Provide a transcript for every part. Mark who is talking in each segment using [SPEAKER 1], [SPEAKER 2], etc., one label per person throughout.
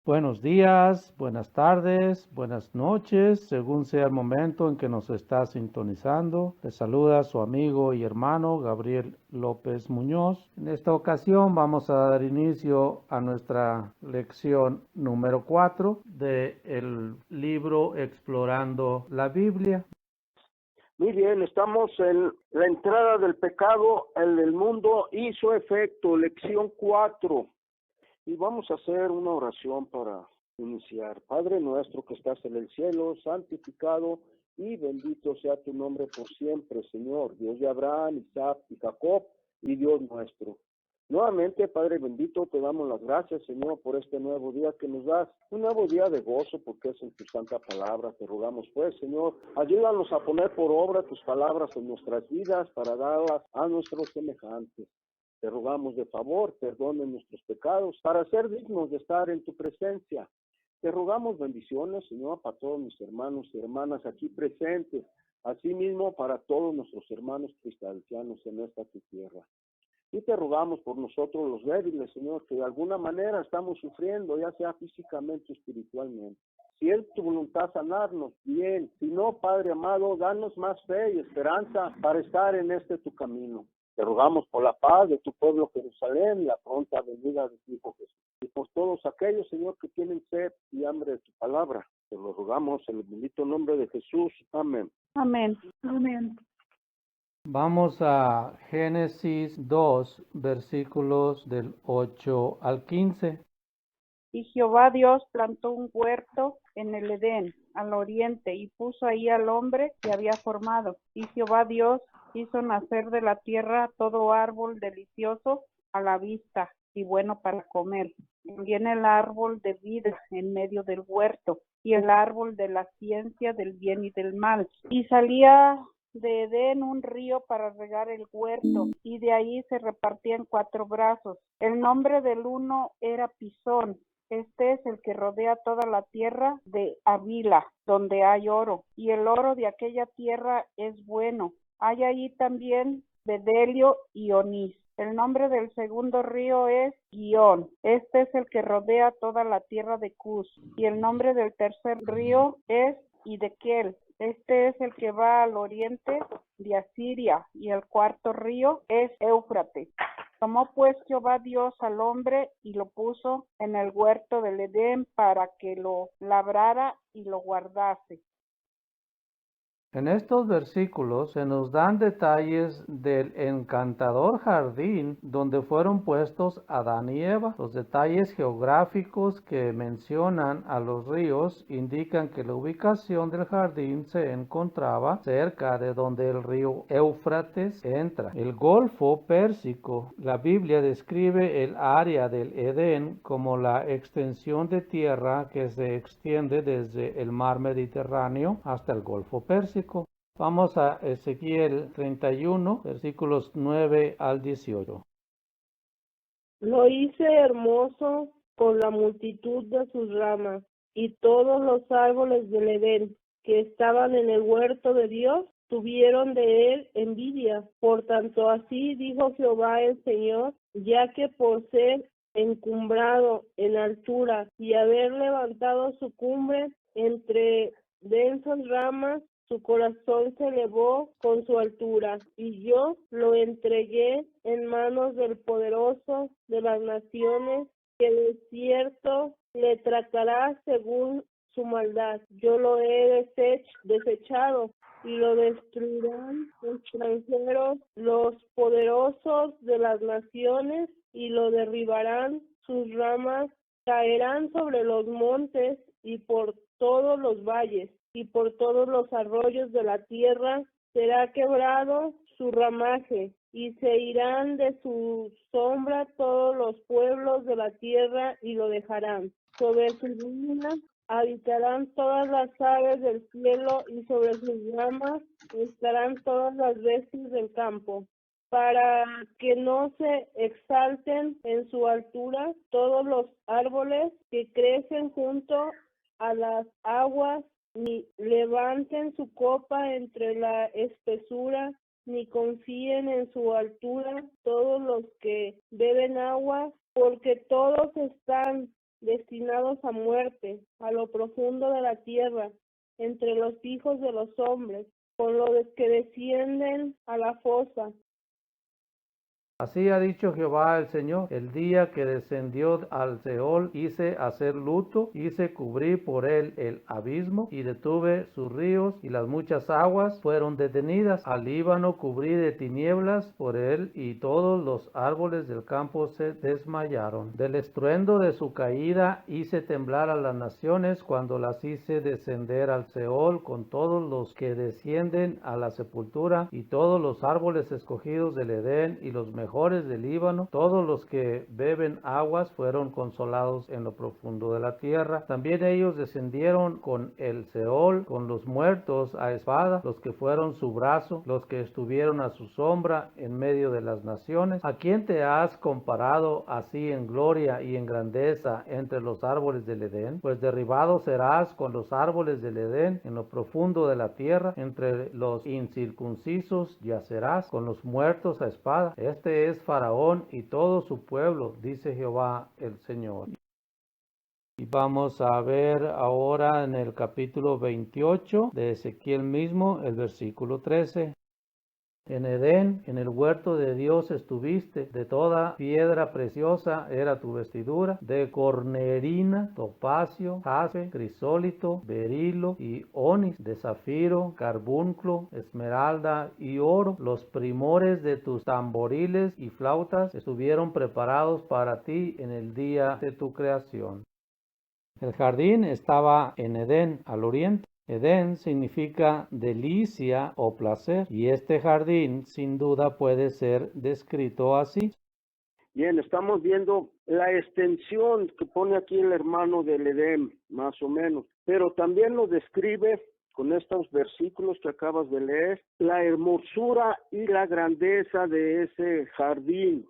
[SPEAKER 1] Buenos días, buenas tardes, buenas noches, según sea el momento en que nos está sintonizando. Les saluda su amigo y hermano Gabriel López Muñoz. En esta ocasión vamos a dar inicio a nuestra lección número 4 del libro Explorando la Biblia.
[SPEAKER 2] Muy bien, estamos en la entrada del pecado en el mundo y su efecto, lección 4. Y vamos a hacer una oración para iniciar. Padre nuestro que estás en el cielo, santificado y bendito sea tu nombre por siempre, Señor, Dios de Abraham, Isaac y Jacob, y Dios nuestro. Nuevamente, Padre bendito, te damos las gracias, Señor, por este nuevo día que nos das, un nuevo día de gozo, porque es en tu santa palabra. Te rogamos, pues, Señor, ayúdanos a poner por obra tus palabras en nuestras vidas para darlas a nuestros semejantes. Te rogamos de favor, perdone nuestros pecados, para ser dignos de estar en tu presencia. Te rogamos bendiciones, Señor, para todos mis hermanos y hermanas aquí presentes, asimismo para todos nuestros hermanos cristianos en esta tu tierra. Y te rogamos por nosotros los débiles, Señor, que de alguna manera estamos sufriendo, ya sea físicamente o espiritualmente. Si es tu voluntad sanarnos, bien. Si no, Padre amado, danos más fe y esperanza para estar en este tu camino. Te rogamos por la paz de tu pueblo Jerusalén y la pronta venida de tu Hijo Jesús. Y por todos aquellos, Señor, que tienen sed y hambre de tu palabra. Te lo rogamos en el bendito nombre de Jesús. Amén.
[SPEAKER 3] Amén. Amén.
[SPEAKER 1] Vamos a Génesis 2, versículos del 8 al 15.
[SPEAKER 3] Y Jehová Dios plantó un huerto en el Edén, al oriente, y puso ahí al hombre que había formado. Y Jehová Dios hizo nacer de la tierra todo árbol delicioso a la vista y bueno para comer. También el árbol de vida en medio del huerto, y el árbol de la ciencia del bien y del mal. Y salía de Edén un río para regar el huerto, y de ahí se repartía en 4 brazos. El nombre del uno era Pisón. Este es el que rodea toda la tierra de Havila, donde hay oro, y el oro de aquella tierra es bueno. Hay allí también bedelio y onís. El nombre del segundo río es Gihón. Este es el que rodea toda la tierra de Cus. Y el nombre del tercer río es Hiddekel. Este es el que va al oriente de Asiria. Y el cuarto río es Éufrates. Tomó pues Jehová Dios al hombre y lo puso en el huerto del Edén para que lo labrara y lo guardase.
[SPEAKER 1] En estos versículos se nos dan detalles del encantador jardín donde fueron puestos Adán y Eva. Los detalles geográficos que mencionan a los ríos indican que la ubicación del jardín se encontraba cerca de donde el río Éufrates entra. El Golfo Pérsico. La Biblia describe el área del Edén como la extensión de tierra que se extiende desde el mar Mediterráneo hasta el Golfo Pérsico. Vamos a Ezequiel 31, versículos 9 al 18.
[SPEAKER 4] Lo hice hermoso con la multitud de sus ramas, y todos los árboles del Edén que estaban en el huerto de Dios tuvieron de él envidia. Por tanto, así dijo Jehová el Señor, ya que por ser encumbrado en altura y haber levantado su cumbre entre densas ramas, su corazón se elevó con su altura, y yo lo entregué en manos del poderoso de las naciones, que de cierto le tratará según su maldad. Yo lo he desechado, y lo destruirán extranjeros, los poderosos de las naciones, y lo derribarán, sus ramas caerán sobre los montes y por todos los valles, y por todos los arroyos de la tierra será quebrado su ramaje, y se irán de su sombra todos los pueblos de la tierra y lo dejarán. Sobre sus ruinas habitarán todas las aves del cielo, y sobre sus ramas estarán todas las bestias del campo, para que no se exalten en su altura todos los árboles que crecen junto a las aguas, ni levanten su copa entre la espesura, ni confíen en su altura todos los que beben agua, porque todos están destinados a muerte, a lo profundo de la tierra, entre los hijos de los hombres, con los que descienden a la fosa.
[SPEAKER 1] Así ha dicho Jehová el Señor: el día que descendió al Seol hice hacer luto, hice cubrir por él el abismo, y detuve sus ríos, y las muchas aguas fueron detenidas. Al Líbano cubrí de tinieblas por él, y todos los árboles del campo se desmayaron. Del estruendo de su caída hice temblar a las naciones, cuando las hice descender al Seol con todos los que descienden a la sepultura, y todos los árboles escogidos del Edén, y los mejores del Líbano, todos los que beben aguas fueron consolados en lo profundo de la tierra. También ellos descendieron con el Seol, con los muertos a espada, los que fueron su brazo, los que estuvieron a su sombra en medio de las naciones. ¿A quién te has comparado así en gloria y en grandeza entre los árboles del Edén? Pues derribado serás con los árboles del Edén en lo profundo de la tierra, entre los incircuncisos yacerás con los muertos a espada. Este es Faraón y todo su pueblo, dice Jehová el Señor. Y vamos a ver ahora en el capítulo 28 de Ezequiel mismo, el versículo 13. En Edén, en el huerto de Dios estuviste, de toda piedra preciosa era tu vestidura, de cornerina, topacio, jaspe, crisólito, berilo y onis, de zafiro, carbunclo, esmeralda y oro. Los primores de tus tamboriles y flautas estuvieron preparados para ti en el día de tu creación. El jardín estaba en Edén, al oriente. Edén significa delicia o placer, y este jardín sin duda puede ser descrito así.
[SPEAKER 2] Bien, estamos viendo la extensión que pone aquí el hermano del Edén, más o menos, pero también nos describe con estos versículos que acabas de leer, la hermosura y la grandeza de ese jardín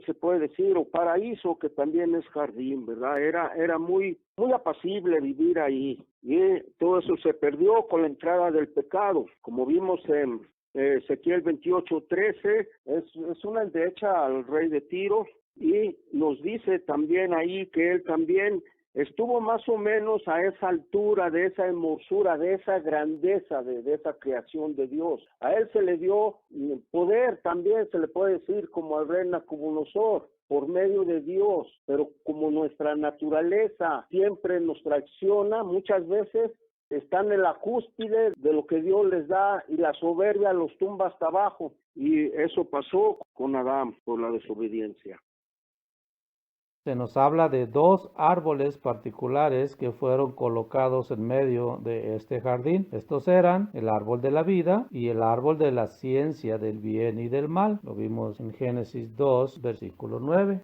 [SPEAKER 2] se puede decir, o paraíso, que también es jardín, ¿verdad? Era muy apacible vivir ahí, y todo eso se perdió con la entrada del pecado, como vimos en Ezequiel 28:13, es una endecha al rey de Tiro, y nos dice también ahí que él también estuvo más o menos a esa altura, de esa hermosura, de esa grandeza, de esa creación de Dios. A él se le dio poder, también se le puede decir, como al rey Nabucodonosor, por medio de Dios, pero como nuestra naturaleza siempre nos traiciona, muchas veces están en la cúspide de lo que Dios les da, y la soberbia los tumba hasta abajo, y eso pasó con Adán por la desobediencia.
[SPEAKER 1] Se nos habla de dos árboles particulares que fueron colocados en medio de este jardín. Estos eran el árbol de la vida y el árbol de la ciencia del bien y del mal. Lo vimos en Génesis 2, versículo 9.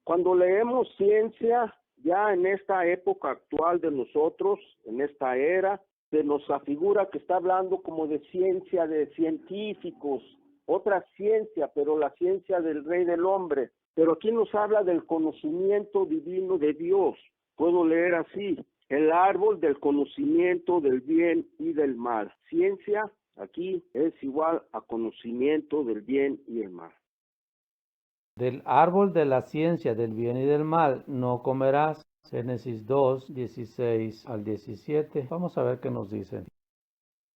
[SPEAKER 2] Cuando leemos ciencia, ya en esta época actual de nosotros, en esta era, se nos afigura que está hablando como de ciencia de científicos, otra ciencia, pero la ciencia del rey del hombre. Pero aquí nos habla del conocimiento divino de Dios. Puedo leer así: el árbol del conocimiento del bien y del mal. Ciencia aquí es igual a conocimiento del bien y el mal.
[SPEAKER 1] Del árbol de la ciencia del bien y del mal no comerás. Génesis 2, 16 al 17. Vamos a ver qué nos dice.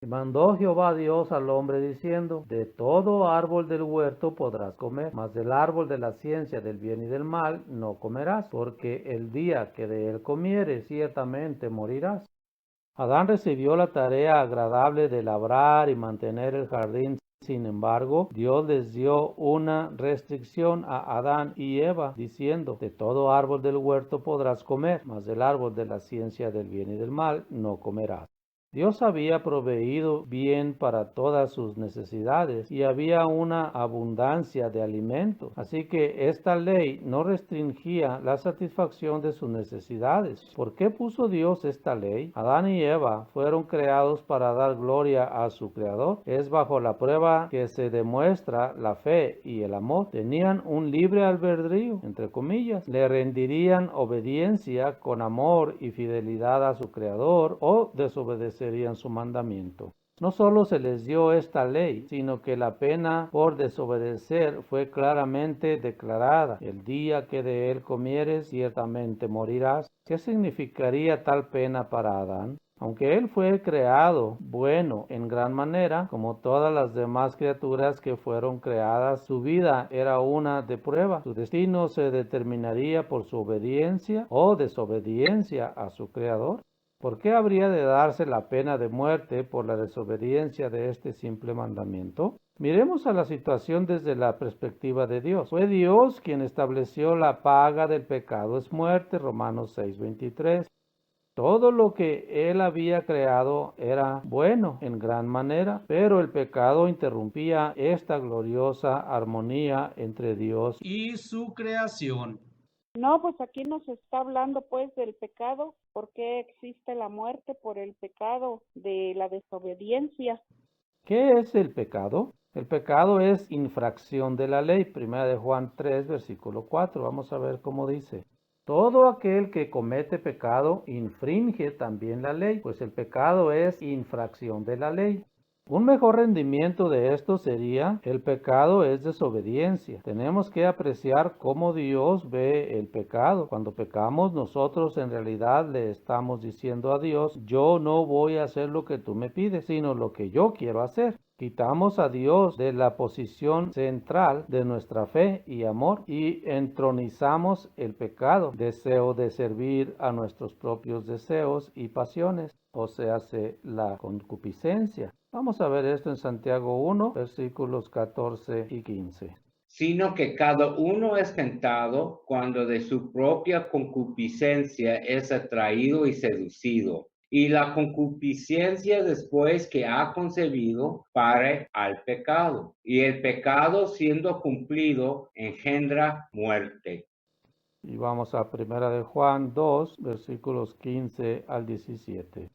[SPEAKER 1] Y mandó Jehová Dios al hombre diciendo: de todo árbol del huerto podrás comer, mas del árbol de la ciencia del bien y del mal no comerás, porque el día que de él comieres ciertamente morirás. Adán recibió la tarea agradable de labrar y mantener el jardín. Sin embargo, Dios les dio una restricción a Adán y Eva, diciendo: de todo árbol del huerto podrás comer, mas del árbol de la ciencia del bien y del mal no comerás. Dios había proveído bien para todas sus necesidades y había una abundancia de alimentos. Así que esta ley no restringía la satisfacción de sus necesidades. ¿Por qué puso Dios esta ley? Adán y Eva fueron creados para dar gloria a su Creador. Es bajo la prueba que se demuestra la fe y el amor. Tenían un libre albedrío, entre comillas. Le rendirían obediencia con amor y fidelidad a su Creador, o desobedecerían su mandamiento. No solo se les dio esta ley, sino que la pena por desobedecer fue claramente declarada. El día que de él comieres, ciertamente morirás. ¿Qué significaría tal pena para Adán? Aunque él fue creado bueno en gran manera, como todas las demás criaturas que fueron creadas, su vida era una de prueba. Su destino se determinaría por su obediencia o desobediencia a su Creador. ¿Por qué habría de darse la pena de muerte por la desobediencia de este simple mandamiento? Miremos a la situación desde la perspectiva de Dios. Fue Dios quien estableció la paga del pecado es muerte, Romanos 6:23. Todo lo que Él había creado era bueno en gran manera, pero el pecado interrumpía esta gloriosa armonía entre Dios y su creación.
[SPEAKER 3] No, pues aquí nos está hablando pues del pecado, por qué existe la muerte por el pecado de la desobediencia.
[SPEAKER 1] ¿Qué es el pecado? El pecado es infracción de la ley. Primera de Juan 3, versículo 4. Vamos a ver cómo dice. Todo aquel que comete pecado infringe también la ley, pues el pecado es infracción de la ley. Un mejor rendimiento de esto sería: el pecado es desobediencia. Tenemos que apreciar cómo Dios ve el pecado. Cuando pecamos, nosotros en realidad le estamos diciendo a Dios: yo no voy a hacer lo que tú me pides, sino lo que yo quiero hacer. Quitamos a Dios de la posición central de nuestra fe y amor y entronizamos el pecado, deseo de servir a nuestros propios deseos y pasiones, o sea, la concupiscencia. Vamos a ver esto en Santiago 1, versículos 14 y 15.
[SPEAKER 5] Sino que cada uno es tentado cuando de su propia concupiscencia es atraído y seducido. Y la concupiscencia, después que ha concebido, pare al pecado. Y el pecado, siendo cumplido, engendra muerte.
[SPEAKER 1] Y vamos a Primera de Juan 2, versículos 15 al 17.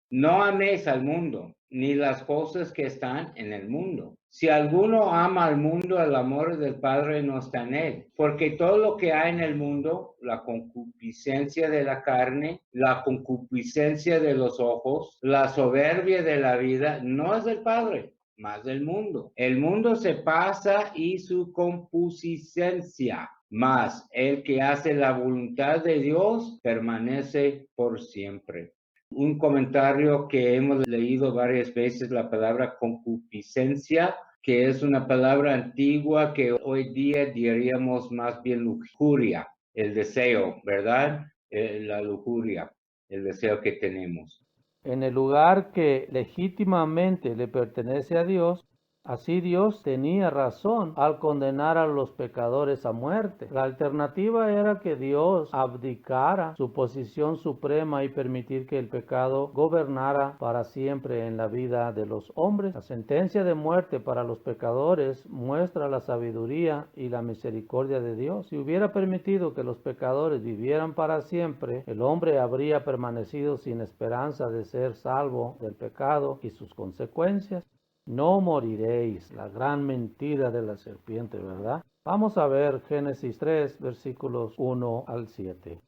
[SPEAKER 5] No améis al mundo, ni las cosas que están en el mundo. Si alguno ama al mundo, el amor del Padre no está en él. Porque todo lo que hay en el mundo, la concupiscencia de la carne, la concupiscencia de los ojos, la soberbia de la vida, no es del Padre, más del mundo. El mundo se pasa y su concupiscencia, mas el que hace la voluntad de Dios permanece por siempre. Un comentario que hemos leído varias veces, la palabra concupiscencia, que es una palabra antigua que hoy día diríamos más bien lujuria, el deseo, ¿verdad? La lujuria, el deseo que tenemos.
[SPEAKER 1] En el lugar que legítimamente le pertenece a Dios, así Dios tenía razón al condenar a los pecadores a muerte. La alternativa era que Dios abdicara su posición suprema y permitir que el pecado gobernara para siempre en la vida de los hombres. La sentencia de muerte para los pecadores muestra la sabiduría y la misericordia de Dios. Si hubiera permitido que los pecadores vivieran para siempre, el hombre habría permanecido sin esperanza de ser salvo del pecado y sus consecuencias. No moriréis, la gran mentira de la serpiente, ¿verdad? Vamos a ver Génesis 3, versículos 1 al 7.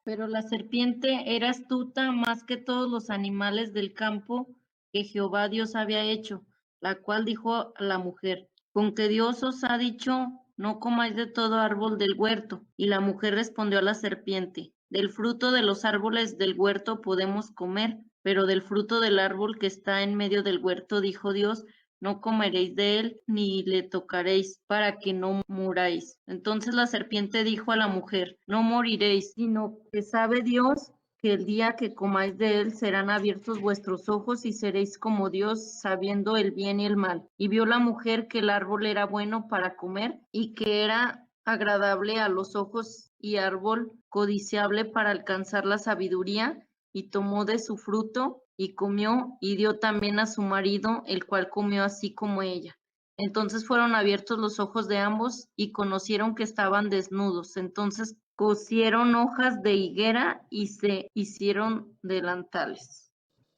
[SPEAKER 6] Pero la serpiente era astuta más que todos los animales del campo que Jehová Dios había hecho, la cual dijo a la mujer: con que Dios os ha dicho, no comáis de todo árbol del huerto. Y la mujer respondió a la serpiente: del fruto de los árboles del huerto podemos comer, pero del fruto del árbol que está en medio del huerto, dijo Dios, no comeréis de él, ni le tocaréis, para que no muráis. Entonces la serpiente dijo a la mujer: no moriréis, sino que sabe Dios que el día que comáis de él serán abiertos vuestros ojos y seréis como Dios, sabiendo el bien y el mal. Y vio la mujer que el árbol era bueno para comer y que era agradable a los ojos y árbol codiciable para alcanzar la sabiduría, y tomó de su fruto y comió, y dio también a su marido, el cual comió así como ella. Entonces fueron abiertos los ojos de ambos y conocieron que estaban desnudos. Entonces cosieron hojas de higuera y se hicieron delantales.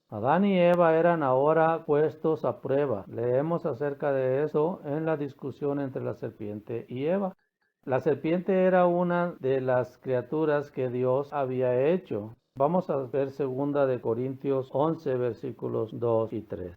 [SPEAKER 1] Adán y Eva eran ahora puestos a prueba. Leemos acerca de eso en la discusión entre la serpiente y Eva. La serpiente era una de las criaturas que Dios había hecho. Vamos a ver 2 de Corintios 11, versículos 2 y 3.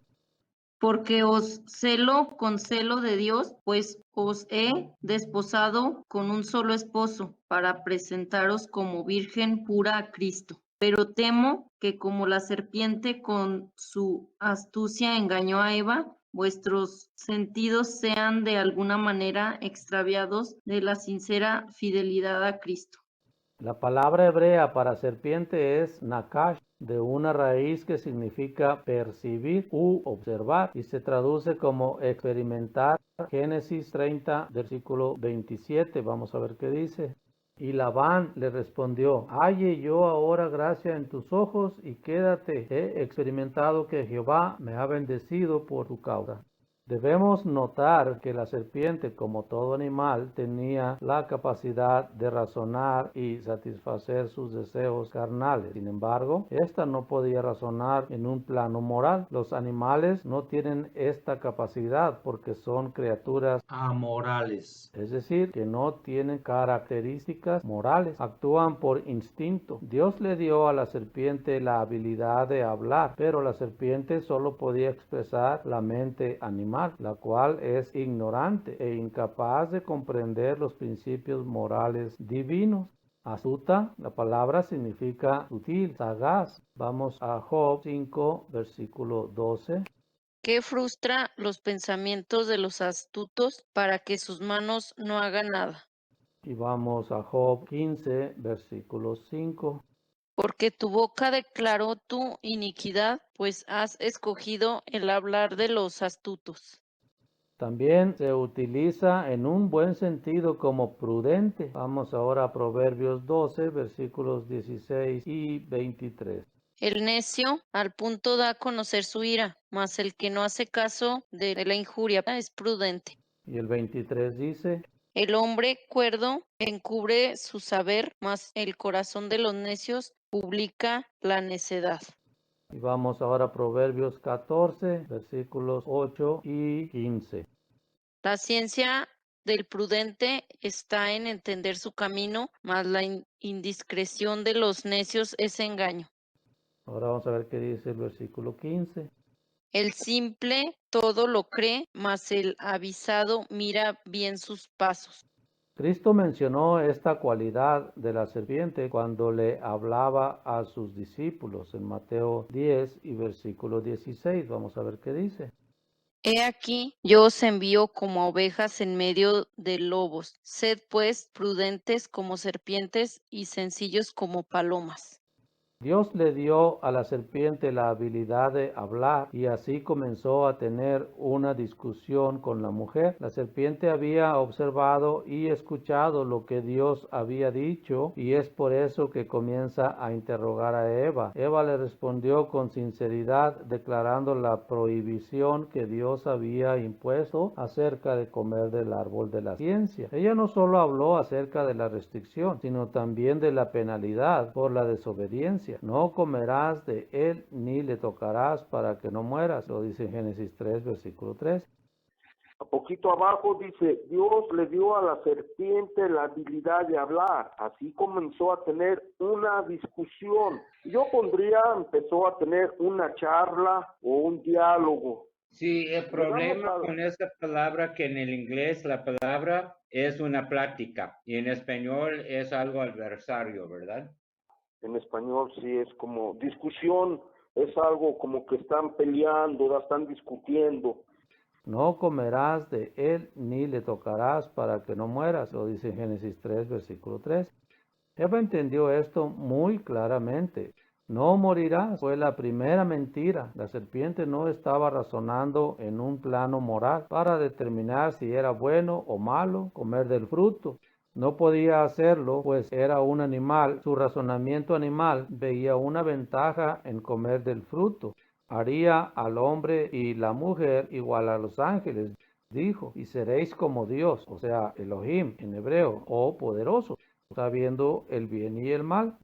[SPEAKER 6] Porque os celo con celo de Dios, pues os he desposado con un solo esposo, para presentaros como virgen pura a Cristo. Pero temo que como la serpiente con su astucia engañó a Eva, vuestros sentidos sean de alguna manera extraviados de la sincera fidelidad a Cristo.
[SPEAKER 1] La palabra hebrea para serpiente es nakash, de una raíz que significa percibir u observar y se traduce como experimentar. Génesis 30, versículo 27. Vamos a ver qué dice. Y Labán le respondió: halle yo ahora gracia en tus ojos y quédate. He experimentado que Jehová me ha bendecido por tu causa. Debemos notar que la serpiente, como todo animal, tenía la capacidad de razonar y satisfacer sus deseos carnales. Sin embargo, ésta no podía razonar en un plano moral. Los animales no tienen esta capacidad porque son criaturas
[SPEAKER 7] amorales.
[SPEAKER 1] es decir, que no tienen características morales, actúan por instinto. Dios le dio a la serpiente la habilidad de hablar, pero la serpiente solo podía expresar la mente animal, la cual es ignorante e incapaz de comprender los principios morales divinos. Astuta, la palabra significa sutil, sagaz. Vamos a Job 5, versículo 12.
[SPEAKER 6] Que frustra los pensamientos de los astutos para que sus manos no hagan nada.
[SPEAKER 1] Y vamos a Job 15, versículo 5.
[SPEAKER 6] Porque tu boca declaró tu iniquidad, pues has escogido el hablar de los astutos.
[SPEAKER 1] También se utiliza en un buen sentido como prudente. Vamos ahora a Proverbios 12, versículos 16 y 23.
[SPEAKER 6] El necio al punto da a conocer su ira, mas el que no hace caso de la injuria es prudente.
[SPEAKER 1] Y el 23 dice:
[SPEAKER 6] El hombre cuerdo encubre su saber, mas el corazón de los necios publica la necedad.
[SPEAKER 1] Y vamos ahora a Proverbios 14, versículos 8 y 15.
[SPEAKER 6] La ciencia del prudente está en entender su camino, mas la indiscreción de los necios es engaño.
[SPEAKER 1] Ahora vamos a ver qué dice el versículo 15.
[SPEAKER 6] El simple todo lo cree, mas el avisado mira bien sus pasos.
[SPEAKER 1] Cristo mencionó esta cualidad de la serpiente cuando le hablaba a sus discípulos en Mateo 10 y versículo 16. Vamos a ver qué dice.
[SPEAKER 6] He aquí, yo os envío como ovejas en medio de lobos. Sed pues prudentes como serpientes y sencillos como palomas.
[SPEAKER 1] Dios le dio a la serpiente la habilidad de hablar y así comenzó a tener una discusión con la mujer. La serpiente había observado y escuchado lo que Dios había dicho y es por eso que comienza a interrogar a Eva. Eva le respondió con sinceridad declarando la prohibición que Dios había impuesto acerca de comer del árbol de la ciencia. Ella no solo habló acerca de la restricción, sino también de la penalidad por la desobediencia. No comerás de él ni le tocarás para que no mueras. Lo dice en Génesis 3, versículo 3.
[SPEAKER 2] A poquito abajo dice, Dios le dio a la serpiente la habilidad de hablar. Así comenzó a tener una discusión. Yo empezó a tener una charla o un diálogo.
[SPEAKER 5] Sí, el problema con esta palabra que en el inglés la palabra es una plática y en español es algo adversario, ¿verdad?
[SPEAKER 2] En español sí es como discusión, es algo como que están peleando, están discutiendo.
[SPEAKER 1] No comerás de él ni le tocarás para que no mueras. Lo dice en Génesis 3, versículo 3. Eva entendió esto muy claramente. No morirás fue la primera mentira. La serpiente no estaba razonando en un plano moral para determinar si era bueno o malo comer del fruto. No podía hacerlo, pues era un animal. Su razonamiento animal veía una ventaja en comer del fruto. Haría al hombre y la mujer igual a los ángeles, dijo, y seréis como Dios, o sea, Elohim en hebreo, o poderoso, sabiendo el bien y el mal.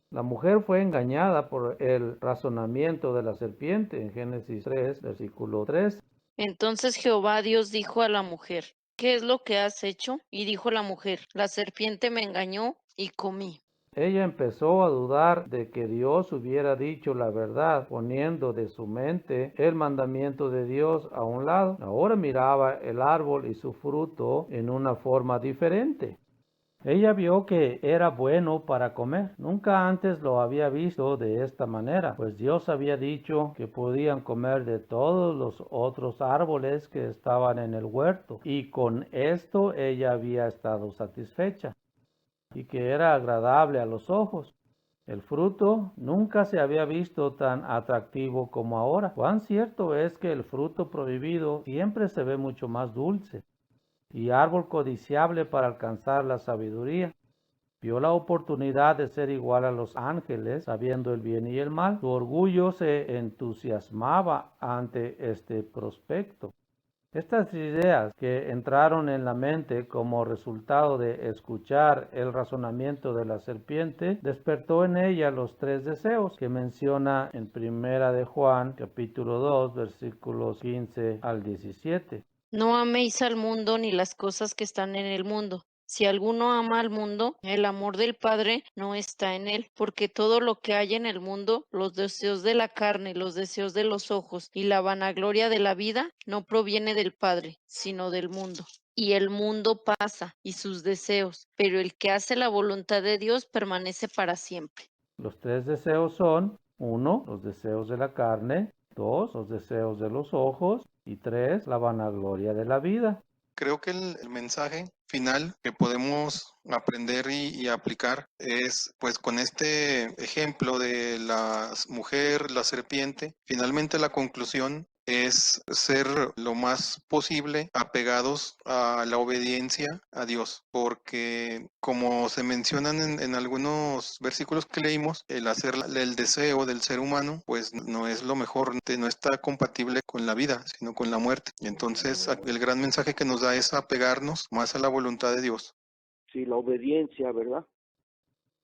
[SPEAKER 1] La mujer fue engañada por el razonamiento de la serpiente en Génesis 3, versículo 3.
[SPEAKER 6] Entonces Jehová Dios dijo a la mujer, ¿qué es lo que has hecho? Y dijo la mujer, la serpiente me engañó y comí.
[SPEAKER 1] Ella empezó a dudar de que Dios hubiera dicho la verdad, poniendo de su mente el mandamiento de Dios a un lado. Ahora miraba el árbol y su fruto en una forma diferente. Ella vio que era bueno para comer. Nunca antes lo había visto de esta manera, pues Dios había dicho que podían comer de todos los otros árboles que estaban en el huerto, y con esto ella había estado satisfecha, y que era agradable a los ojos. El fruto nunca se había visto tan atractivo como ahora. Cuán cierto es que el fruto prohibido siempre se ve mucho más dulce y árbol codiciable para alcanzar la sabiduría. Vio la oportunidad de ser igual a los ángeles, sabiendo el bien y el mal. Su orgullo se entusiasmaba ante este prospecto. Estas ideas que entraron en la mente como resultado de escuchar el razonamiento de la serpiente, despertó en ella los 3 deseos que menciona en Primera de Juan, capítulo 2, versículos 15 al 17.
[SPEAKER 6] No améis al mundo ni las cosas que están en el mundo. Si alguno ama al mundo, el amor del Padre no está en él, porque todo lo que hay en el mundo, los deseos de la carne, los deseos de los ojos y la vanagloria de la vida, no proviene del Padre, sino del mundo. Y el mundo pasa y sus deseos, pero el que hace la voluntad de Dios permanece para siempre.
[SPEAKER 1] Los 3 deseos son: 1, los deseos de la carne; 2, los deseos de los ojos; y 3, la vanagloria de la vida.
[SPEAKER 7] Creo que el mensaje final que podemos aprender y aplicar es, pues, con este ejemplo de la mujer, la serpiente, finalmente la conclusión es ser lo más posible apegados a la obediencia a Dios, porque como se mencionan en algunos versículos que leímos, el hacer el deseo del ser humano, pues no es lo mejor, no está compatible con la vida, sino con la muerte. Y entonces el gran mensaje que nos da es apegarnos más a la voluntad de Dios.
[SPEAKER 2] Sí, la obediencia, ¿verdad?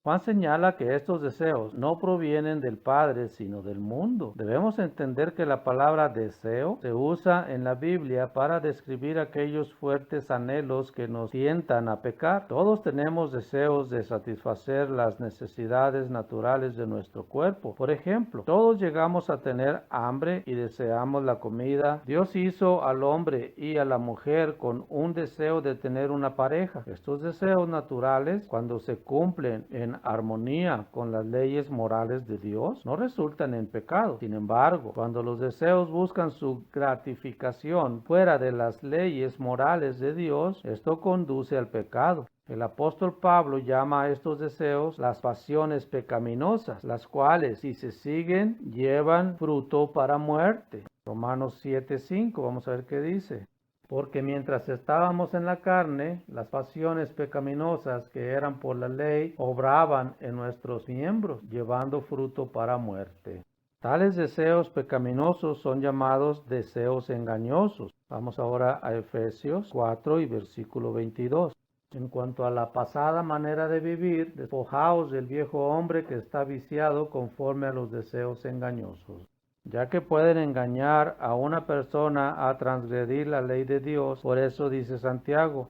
[SPEAKER 1] Juan señala que estos deseos no provienen del Padre, sino del mundo. Debemos entender que la palabra deseo se usa en la Biblia para describir aquellos fuertes anhelos que nos tientan a pecar. Todos tenemos deseos de satisfacer las necesidades naturales de nuestro cuerpo. Por ejemplo, todos llegamos a tener hambre y deseamos la comida. Dios hizo al hombre y a la mujer con un deseo de tener una pareja. Estos deseos naturales, cuando se cumplen en armonía con las leyes morales de Dios, no resultan en pecado. Sin embargo, cuando los deseos buscan su gratificación fuera de las leyes morales de Dios, esto conduce al pecado. El apóstol Pablo llama a estos deseos las pasiones pecaminosas, las cuales, si se siguen, llevan fruto para muerte. Romanos 7:5, vamos a ver qué dice. Porque mientras estábamos en la carne, las pasiones pecaminosas que eran por la ley obraban en nuestros miembros, llevando fruto para muerte. Tales deseos pecaminosos son llamados deseos engañosos. Vamos ahora a Efesios 4 y versículo 22. En cuanto a la pasada manera de vivir, despojaos del viejo hombre que está viciado conforme a los deseos engañosos, ya que pueden engañar a una persona a transgredir la ley de Dios. Por eso dice Santiago: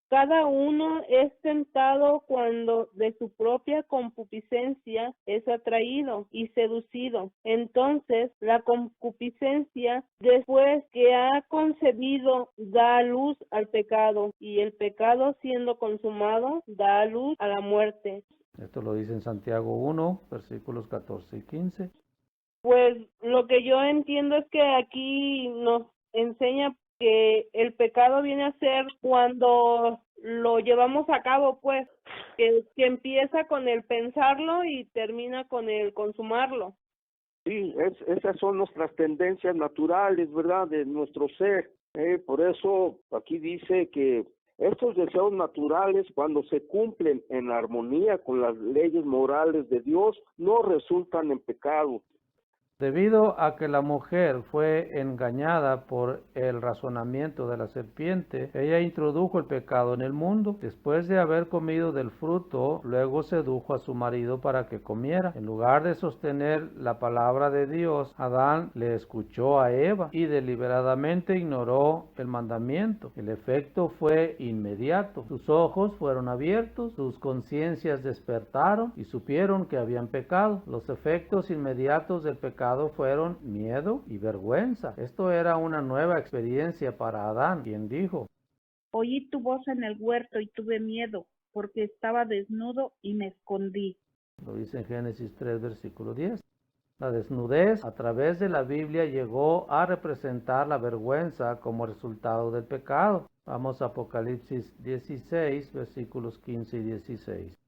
[SPEAKER 4] Cada uno es tentado cuando de su propia concupiscencia es atraído y seducido. Entonces la concupiscencia, después que ha concebido, da a luz al pecado, y el pecado, siendo consumado, da a luz a la muerte.
[SPEAKER 1] Esto lo dice en Santiago 1, versículos 14 y 15.
[SPEAKER 4] Pues lo que yo entiendo es que aquí nos enseña que el pecado viene a ser cuando lo llevamos a cabo, pues, que empieza con el pensarlo y termina con el consumarlo.
[SPEAKER 2] Sí, esas son nuestras tendencias naturales, ¿verdad? De nuestro ser. Por eso aquí dice que estos deseos naturales, cuando se cumplen en armonía con las leyes morales de Dios, no resultan en pecado.
[SPEAKER 1] Debido a que la mujer fue engañada por el razonamiento de la serpiente, ella introdujo el pecado en el mundo. Después de haber comido del fruto, luego sedujo a su marido para que comiera. En lugar de sostener la palabra de Dios, Adán le escuchó a Eva y deliberadamente ignoró el mandamiento. El efecto fue inmediato. Sus ojos fueron abiertos, sus conciencias despertaron y supieron que habían pecado. Los efectos inmediatos del pecado fueron miedo y vergüenza. Esto era una nueva experiencia para Adán, quien dijo:
[SPEAKER 3] Oí tu voz en el huerto y tuve miedo, porque estaba desnudo y me escondí.
[SPEAKER 1] Lo dice en Génesis 3, versículo 10. La desnudez a través de la Biblia llegó a representar la vergüenza como resultado del pecado. Vamos a Apocalipsis 16, versículos 15 y 16.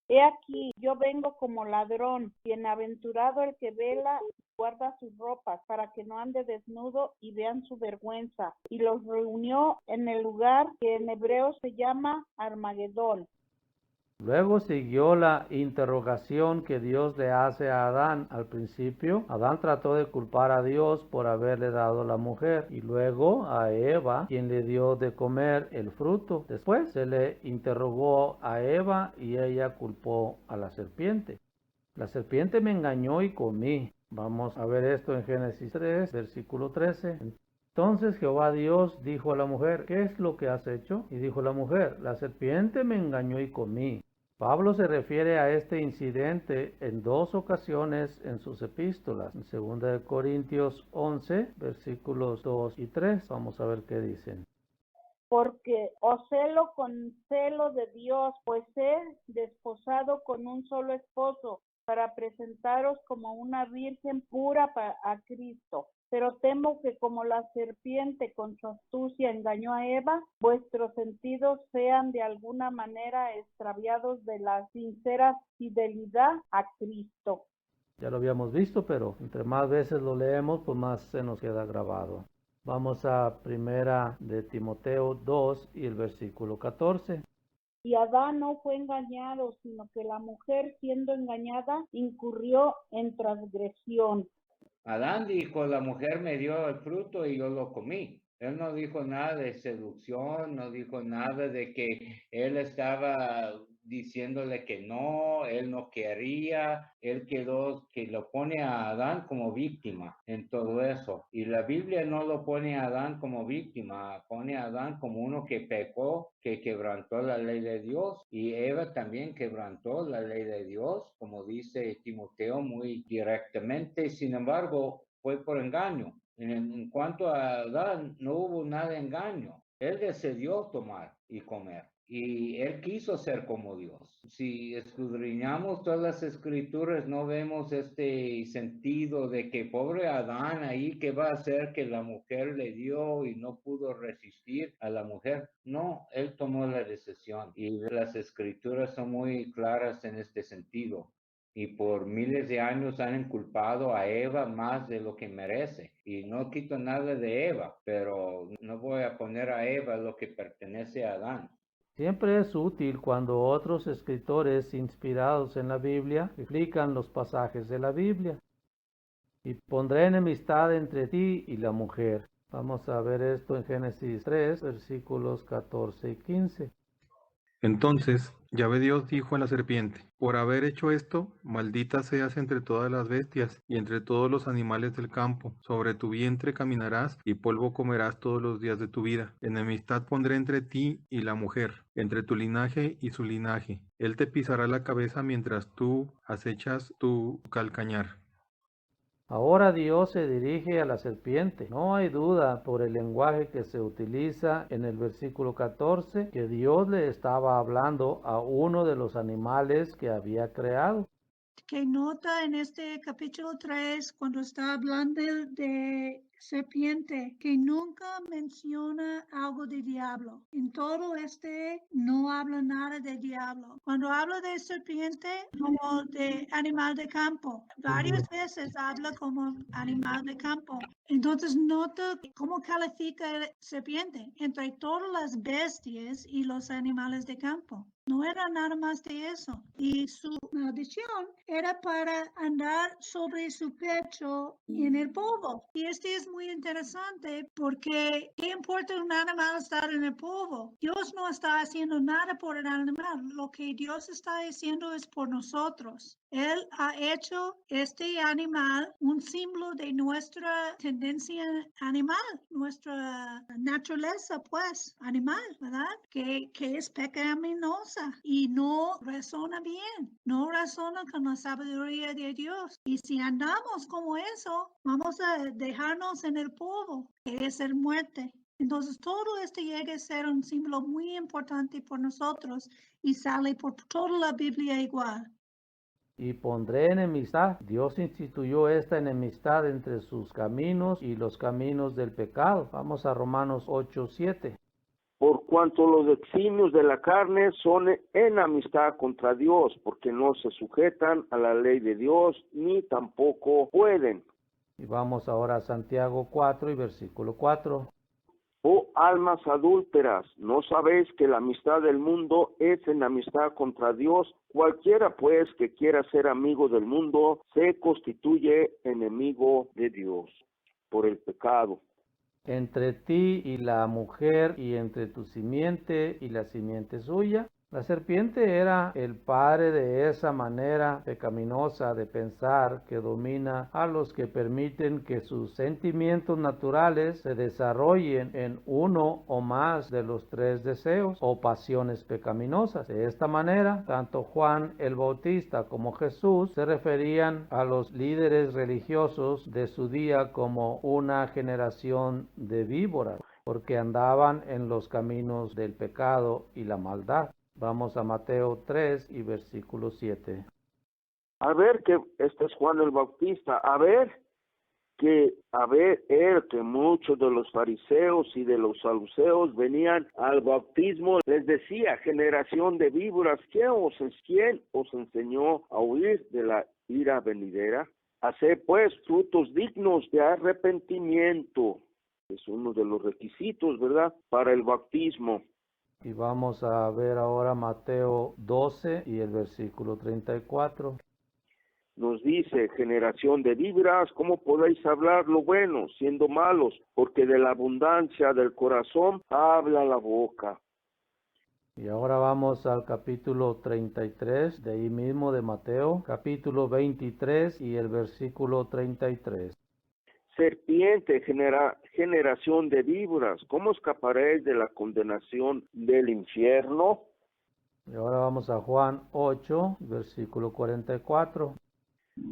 [SPEAKER 3] He aquí, yo vengo como ladrón, bienaventurado el que vela y guarda sus ropas, para que no ande desnudo y vean su vergüenza. Y los reunió en el lugar que en hebreo se llama Armagedón.
[SPEAKER 1] Luego siguió la interrogación que Dios le hace a Adán. Al principio, Adán trató de culpar a Dios por haberle dado la mujer y luego a Eva, quien le dio de comer el fruto. Después se le interrogó a Eva y ella culpó a la serpiente. La serpiente me engañó y comí. Vamos a ver esto en Génesis 3, versículo 13. Entonces Jehová Dios dijo a la mujer: ¿qué es lo que has hecho? Y dijo la mujer: la serpiente me engañó y comí. Pablo se refiere a este incidente en dos ocasiones en sus epístolas. En 2 Corintios 11, versículos 2 y 3. Vamos a ver qué dicen.
[SPEAKER 3] Porque os celo con celo de Dios, pues he desposado con un solo esposo, para presentaros como una virgen pura a Cristo. Pero temo que como la serpiente con su astucia engañó a Eva, vuestros sentidos sean de alguna manera extraviados de la sincera fidelidad a Cristo.
[SPEAKER 1] Ya lo habíamos visto, pero entre más veces lo leemos, pues más se nos queda grabado. Vamos a primera de Timoteo 2 y el versículo 14.
[SPEAKER 3] Y Adán no fue engañado, sino que la mujer, siendo engañada, incurrió en transgresión.
[SPEAKER 5] Adán dijo: la mujer me dio el fruto y yo lo comí. Él no dijo nada de seducción, no dijo nada de que él estaba diciéndole que no, él no quería, él quedó, que lo pone a Adán como víctima en todo eso. Y la Biblia no lo pone a Adán como víctima, pone a Adán como uno que pecó, que quebrantó la ley de Dios, y Eva también quebrantó la ley de Dios, como dice Timoteo muy directamente. Sin embargo, fue por engaño. En cuanto a Adán, no hubo nada de engaño. Él decidió tomar y comer. Y él quiso ser como Dios. Si escudriñamos todas las escrituras, no vemos este sentido de que pobre Adán ahí, ¿qué va a hacer que la mujer le dio y no pudo resistir a la mujer? No, él tomó la decisión. Y las escrituras son muy claras en este sentido. Y por miles de años han inculpado a Eva más de lo que merece. Y no quito nada de Eva, pero no voy a poner a Eva lo que pertenece a Adán.
[SPEAKER 1] Siempre es útil cuando otros escritores inspirados en la Biblia explican los pasajes de la Biblia. Y pondré enemistad entre ti y la mujer. Vamos a ver esto en Génesis 3, versículos 14 y 15.
[SPEAKER 7] Entonces Yahvé Dios dijo a la serpiente: por haber hecho esto, maldita seas entre todas las bestias y entre todos los animales del campo. Sobre tu vientre caminarás y polvo comerás todos los días de tu vida. Enemistad pondré entre ti y la mujer, entre tu linaje y su linaje. Él te pisará la cabeza mientras tú acechas tu calcañar.
[SPEAKER 1] Ahora Dios se dirige a la serpiente. No hay duda por el lenguaje que se utiliza en el versículo 14 que Dios le estaba hablando a uno de los animales que había creado.
[SPEAKER 8] Que nota en este capítulo 3 cuando está hablando de serpiente que nunca menciona algo de diablo. En todo no habla nada de diablo. Cuando habla de serpiente, como de animal de campo, varias veces habla como animal de campo. Entonces nota cómo califica el serpiente entre todas las bestias y los animales de campo. No era nada más de eso. Y su maldición era para andar sobre su pecho en el polvo. Y es muy interesante porque ¿qué importa un animal estar en el polvo? Dios no está haciendo nada por el animal. Lo que Dios está haciendo es por nosotros. Él ha hecho este animal un símbolo de nuestra tendencia animal, nuestra naturaleza, pues, animal, ¿verdad? Que es pecaminosa y no razona bien, no razona con la sabiduría de Dios. Y si andamos como eso, vamos a dejarnos en el polvo, que es el muerte. Entonces, todo esto llega a ser un símbolo muy importante por nosotros y sale por toda la Biblia igual.
[SPEAKER 1] Y pondré enemistad. Dios instituyó esta enemistad entre sus caminos y los caminos del pecado. Vamos a Romanos 8:7.
[SPEAKER 2] Por cuanto los eximios de la carne son en amistad contra Dios, porque no se sujetan a la ley de Dios, ni tampoco pueden.
[SPEAKER 1] Y vamos ahora a Santiago 4 y versículo 4.
[SPEAKER 2] Oh almas adúlteras, ¿no sabéis que la amistad del mundo es enemistad contra Dios? Cualquiera pues que quiera ser amigo del mundo se constituye enemigo de Dios por el pecado.
[SPEAKER 1] Entre ti y la mujer y entre tu simiente y la simiente suya. La serpiente era el padre de esa manera pecaminosa de pensar que domina a los que permiten que sus sentimientos naturales se desarrollen en uno o más de los tres deseos o pasiones pecaminosas. De esta manera, tanto Juan el Bautista como Jesús se referían a los líderes religiosos de su día como una generación de víboras, porque andaban en los caminos del pecado y la maldad. Vamos a Mateo 3 y versículo 7.
[SPEAKER 2] A ver que este es Juan el Bautista, a ver que muchos de los fariseos y de los saduceos venían al bautismo, les decía, generación de víboras, ¿quién os enseñó a huir de la ira venidera? Hacer pues frutos dignos de arrepentimiento, es uno de los requisitos, ¿verdad?, para el bautismo.
[SPEAKER 1] Y vamos a ver ahora Mateo 12 y el versículo 34.
[SPEAKER 2] Nos dice, generación de víboras, ¿cómo podéis hablar lo bueno siendo malos? Porque de la abundancia del corazón habla la boca.
[SPEAKER 1] Y ahora vamos al capítulo 33, de ahí mismo de Mateo, capítulo 23 y el versículo 33.
[SPEAKER 2] Serpiente, generación de víboras, ¿cómo escaparéis de la condenación del infierno?
[SPEAKER 1] Y ahora vamos a Juan 8, versículo 44.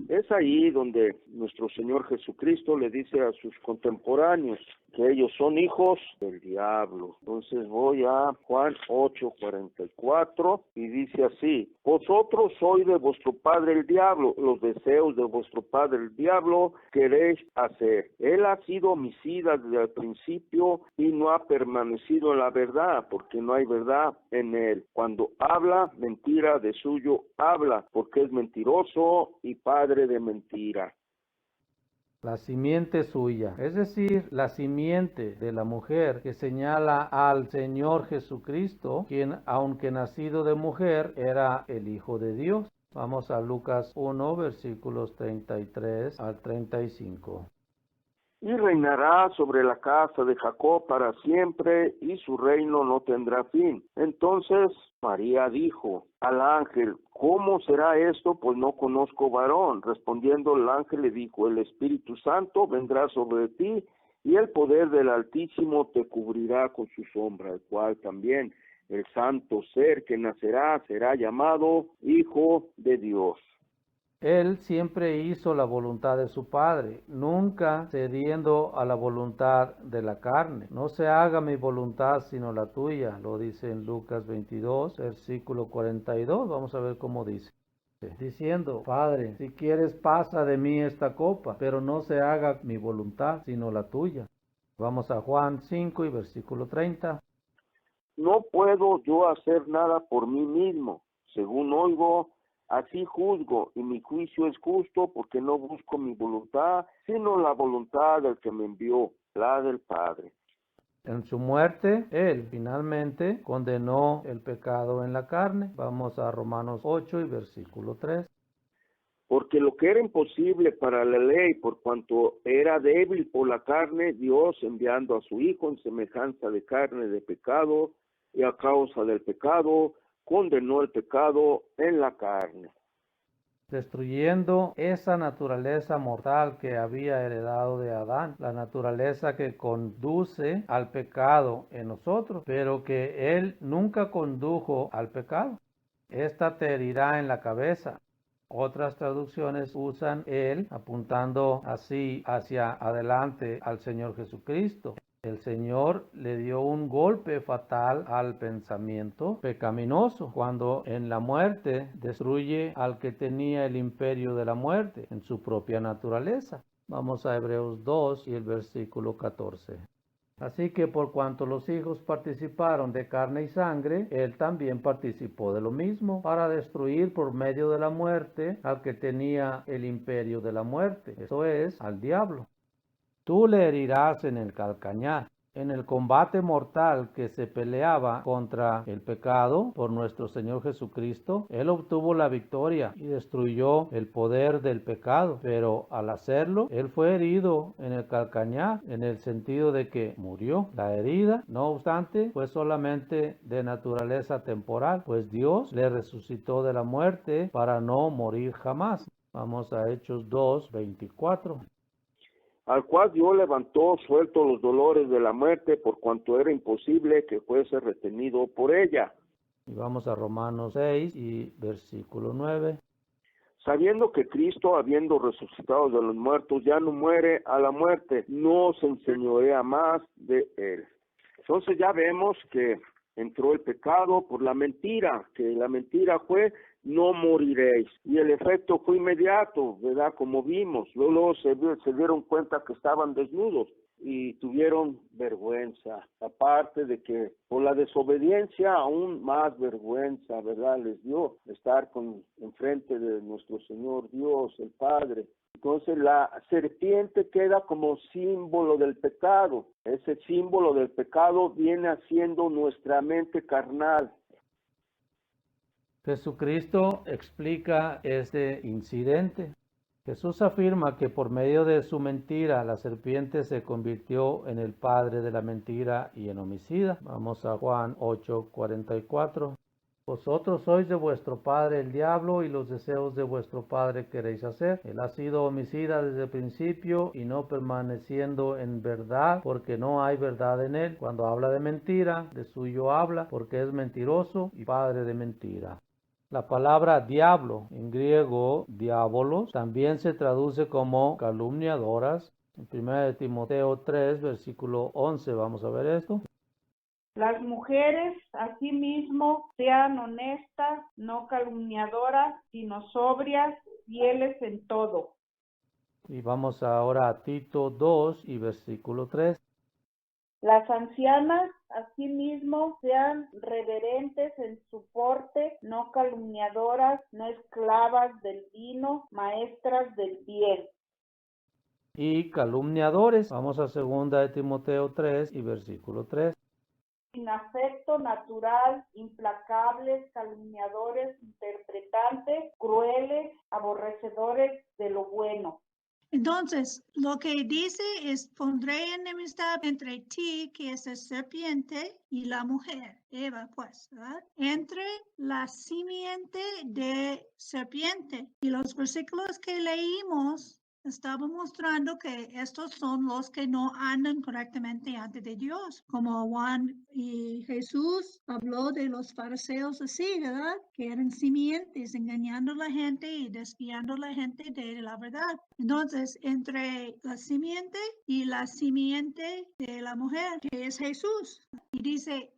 [SPEAKER 2] Es ahí donde nuestro Señor Jesucristo le dice a sus contemporáneos que ellos son hijos del diablo. Entonces voy a Juan 8:44 y dice así: vosotros sois de vuestro padre el diablo, los deseos de vuestro padre el diablo queréis hacer. Él ha sido homicida desde el principio y no ha permanecido en la verdad, porque no hay verdad en él. Cuando habla, mentira de suyo habla, porque es mentiroso y padre de mentira.
[SPEAKER 1] La simiente suya, es decir, la simiente de la mujer que señala al Señor Jesucristo, quien, aunque nacido de mujer, era el Hijo de Dios. Vamos a Lucas 1, versículos 33 al 35.
[SPEAKER 2] Y reinará sobre la casa de Jacob para siempre, y su reino no tendrá fin. Entonces María dijo al ángel: ¿cómo será esto? Pues no conozco varón. Respondiendo el ángel le dijo: el Espíritu Santo vendrá sobre ti, y el poder del Altísimo te cubrirá con su sombra, el cual también el santo ser que nacerá será llamado Hijo de Dios.
[SPEAKER 1] Él siempre hizo la voluntad de su Padre, nunca cediendo a la voluntad de la carne. No se haga mi voluntad sino la tuya, lo dice en Lucas 22, versículo 42. Vamos a ver cómo dice. diciendo: Padre, si quieres pasa de mí esta copa, pero no se haga mi voluntad, sino la tuya. Vamos a Juan 5 y versículo 30.
[SPEAKER 2] No puedo yo hacer nada por mí mismo. Según oigo, así juzgo, y mi juicio es justo, porque no busco mi voluntad, sino la voluntad del que me envió, la del Padre.
[SPEAKER 1] En su muerte, Él finalmente condenó el pecado en la carne. Vamos a Romanos 8 y versículo 3.
[SPEAKER 2] Porque lo que era imposible para la ley, por cuanto era débil por la carne, Dios, enviando a su Hijo en semejanza de carne de pecado, y a causa del pecado, condenó el pecado en la carne,
[SPEAKER 1] Destruyendo esa naturaleza mortal que había heredado de Adán, la naturaleza que conduce al pecado en nosotros, pero que Él nunca condujo al pecado. Esta te herirá en la cabeza. Otras traducciones usan Él apuntando así hacia adelante al Señor Jesucristo. El Señor le dio un golpe fatal al pensamiento pecaminoso cuando en la muerte destruye al que tenía el imperio de la muerte en su propia naturaleza. Vamos a Hebreos 2 y el versículo 14. Así que por cuanto los hijos participaron de carne y sangre, Él también participó de lo mismo, para destruir por medio de la muerte al que tenía el imperio de la muerte, eso es, al diablo. Tú le herirás en el calcañar. En el combate mortal que se peleaba contra el pecado por nuestro Señor Jesucristo, Él obtuvo la victoria y destruyó el poder del pecado. Pero al hacerlo, Él fue herido en el calcañar, en el sentido de que murió. La herida, no obstante, fue solamente de naturaleza temporal, pues Dios le resucitó de la muerte para no morir jamás. Vamos a Hechos 2, 24.
[SPEAKER 2] al cual Dios levantó suelto los dolores de la muerte, por cuanto era imposible que fuese retenido por ella.
[SPEAKER 1] Y vamos a Romanos 6 y versículo 9.
[SPEAKER 2] Sabiendo que Cristo, habiendo resucitado de los muertos, ya no muere a la muerte, no se enseñorea más de él. Entonces ya vemos que entró el pecado por la mentira, que la mentira fue: no moriréis. Y el efecto fue inmediato, ¿verdad? Como vimos, luego se dieron cuenta que estaban desnudos y tuvieron vergüenza. Aparte de que por la desobediencia, aún más vergüenza, ¿verdad? Les dio estar enfrente de nuestro Señor Dios, el Padre. Entonces la serpiente queda como símbolo del pecado. Ese símbolo del pecado viene haciendo nuestra mente carnal.
[SPEAKER 1] Jesucristo explica este incidente. Jesús afirma que por medio de su mentira la serpiente se convirtió en el padre de la mentira y en homicida. Vamos a Juan 8:44. Vosotros sois de vuestro padre el diablo, y los deseos de vuestro padre queréis hacer. Él ha sido homicida desde el principio y no permaneciendo en verdad, porque no hay verdad en él. Cuando habla de mentira, de suyo habla, porque es mentiroso y padre de mentira. La palabra diablo, en griego diabolos, también se traduce como calumniadoras. En 1 Timoteo 3, versículo 11, vamos a ver esto.
[SPEAKER 3] Las mujeres, asimismo, sean honestas, no calumniadoras, sino sobrias, fieles en todo.
[SPEAKER 1] Y vamos ahora a Tito 2 y versículo 3.
[SPEAKER 3] Las ancianas, asimismo, sean reverentes en su porte, no calumniadoras, no esclavas del vino, maestras del bien.
[SPEAKER 1] Y calumniadores, vamos a 2 Timoteo 3 y versículo 3.
[SPEAKER 3] Sin afecto natural, implacables, calumniadores, interpretantes, crueles, aborrecedores de lo bueno.
[SPEAKER 8] Entonces, lo que dice es: pondré enemistad entre ti, que es la serpiente, y la mujer, Eva, pues, ¿verdad? Entre la simiente de serpiente. Y los versículos que leímos estaba mostrando que estos son los que no andan correctamente ante de Dios, como Juan y Jesús habló de los fariseos así, ¿verdad? Que eran simientes, engañando a la gente y desviando a la gente de la verdad. Entonces, entre la simiente y la simiente de la mujer, que es Jesús, y dice,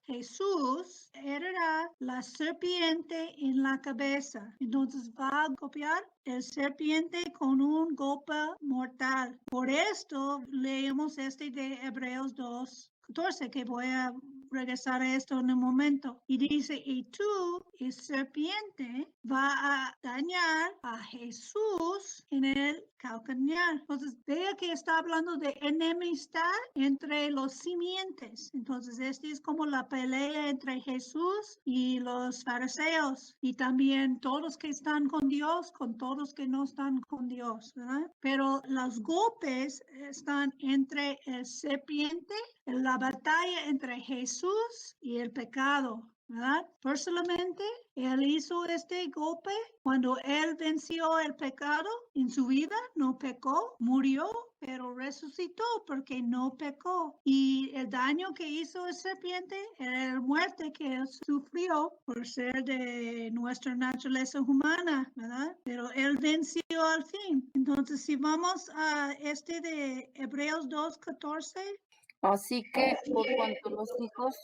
[SPEAKER 8] Jesús, heredará la serpiente en la cabeza. Entonces va a copiar el serpiente con un golpe mortal. Por esto leemos este de Hebreos 2:14, que voy a regresar a esto en un momento. Y dice, y tú, y serpiente, va a dañar a Jesús en el calcañar. Entonces, vea que está hablando de enemistad entre los simientes. Entonces, este es como la pelea entre Jesús y los fariseos. Y también todos que están con Dios, con todos que no están con Dios, ¿verdad? Pero los golpes están entre el serpiente, la batalla entre Jesús y el pecado, ¿verdad? Personalmente, él hizo este golpe cuando él venció el pecado en su vida, no pecó, murió, pero resucitó porque no pecó. Y el daño que hizo el serpiente era la muerte que él sufrió por ser de nuestra naturaleza humana, ¿verdad? Pero él venció al fin. Entonces, si vamos a este de Hebreos 2:14.
[SPEAKER 6] Así que, por cuanto los hijos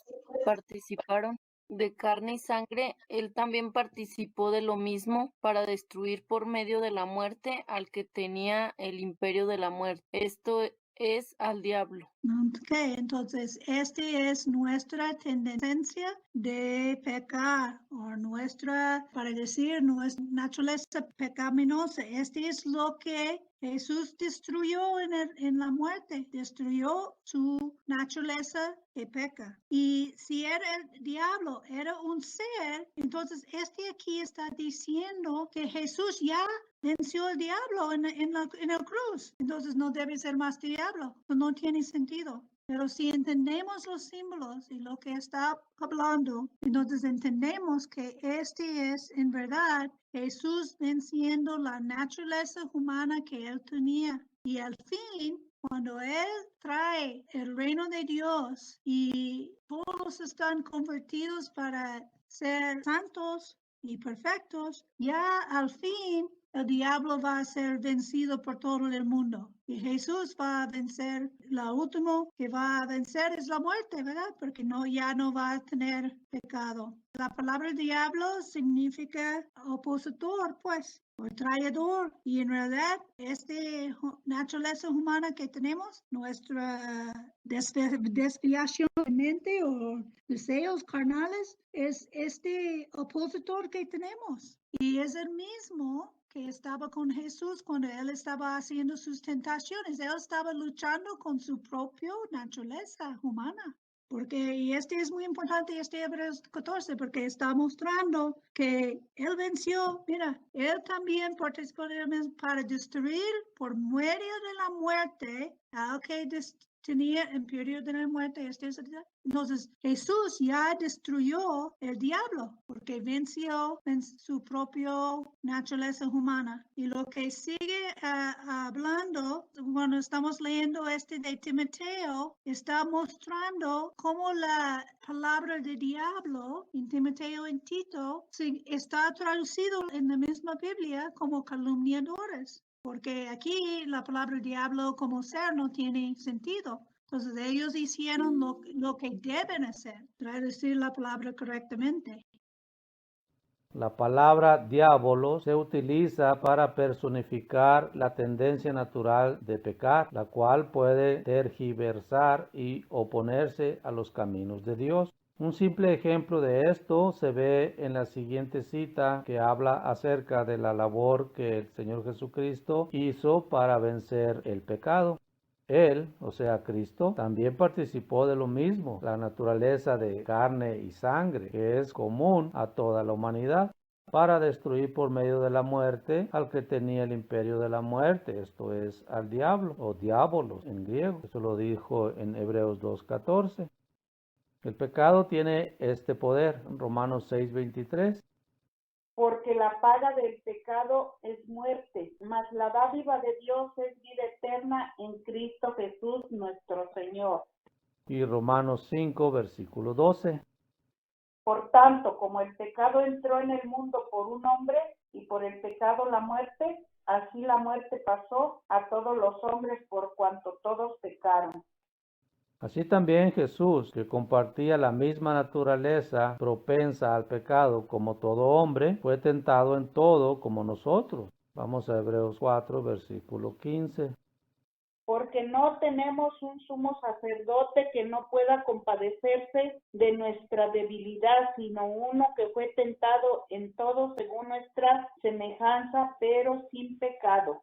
[SPEAKER 6] participaron de carne y sangre, él también participó de lo mismo para destruir por medio de la muerte al que tenía el imperio de la muerte. Esto es al diablo.
[SPEAKER 8] Ok, entonces este es nuestra tendencia de pecar o nuestra, para decir, nuestra naturaleza pecaminosa. Este es lo que Jesús destruyó en la muerte, destruyó su naturaleza que peca. Y si era el diablo, era un ser, entonces este aquí está diciendo que Jesús ya venció el diablo en el cruz. Entonces no debe ser más diablo. No tiene sentido. Pero si entendemos los símbolos y lo que está hablando, entonces entendemos que este es en verdad Jesús venciendo la naturaleza humana que él tenía. Y al fin, cuando él trae el reino de Dios y todos están convertidos para ser santos y perfectos, ya al fin el diablo va a ser vencido por todo el mundo. Y Jesús va a vencer. La última que va a vencer es la muerte, ¿verdad? Porque ya no va a tener pecado. La palabra diablo significa opositor, pues, o traidor. Y en realidad, naturaleza humana que tenemos, nuestra desviación de mente o deseos carnales, es este opositor que tenemos. Y es el mismo que estaba con Jesús cuando él estaba haciendo sus tentaciones. Él estaba luchando con su propia naturaleza humana. Y este es muy importante, este Hebreos 14, porque está mostrando que él venció. Mira, él también participó para destruir por medio de la muerte al que tenía el periodo de la muerte. Entonces, Jesús ya destruyó el diablo porque venció en su propia naturaleza humana. Y lo que sigue hablando, cuando estamos leyendo este de Timoteo, está mostrando cómo la palabra de diablo en Timoteo, en Tito, está traducido en la misma Biblia como calumniadores. Porque aquí la palabra diablo como ser no tiene sentido. Entonces ellos hicieron lo que deben hacer, traducir la palabra correctamente.
[SPEAKER 1] La palabra diablo se utiliza para personificar la tendencia natural de pecar, la cual puede tergiversar y oponerse a los caminos de Dios. Un simple ejemplo de esto se ve en la siguiente cita que habla acerca de la labor que el Señor Jesucristo hizo para vencer el pecado. Él, o sea, Cristo, también participó de lo mismo, la naturaleza de carne y sangre, que es común a toda la humanidad, para destruir por medio de la muerte al que tenía el imperio de la muerte, esto es, al diablo, o diabolos en griego. Eso lo dijo en Hebreos 2:14. El pecado tiene este poder, Romanos 6:23.
[SPEAKER 3] Porque la la paga del pecado es muerte, mas la dádiva de Dios es vida eterna en Cristo Jesús nuestro Señor.
[SPEAKER 1] Y Romanos 5, versículo 12.
[SPEAKER 3] Por tanto, como el pecado entró en el mundo por un hombre y por el pecado la muerte, así la muerte pasó a todos los hombres por cuanto todos pecaron.
[SPEAKER 1] Así también Jesús, que compartía la misma naturaleza propensa al pecado como todo hombre, fue tentado en todo como nosotros. Vamos a Hebreos 4, versículo 15.
[SPEAKER 3] Porque no tenemos un sumo sacerdote que no pueda compadecerse de nuestra debilidad, sino uno que fue tentado en todo según nuestra semejanza, pero sin pecado.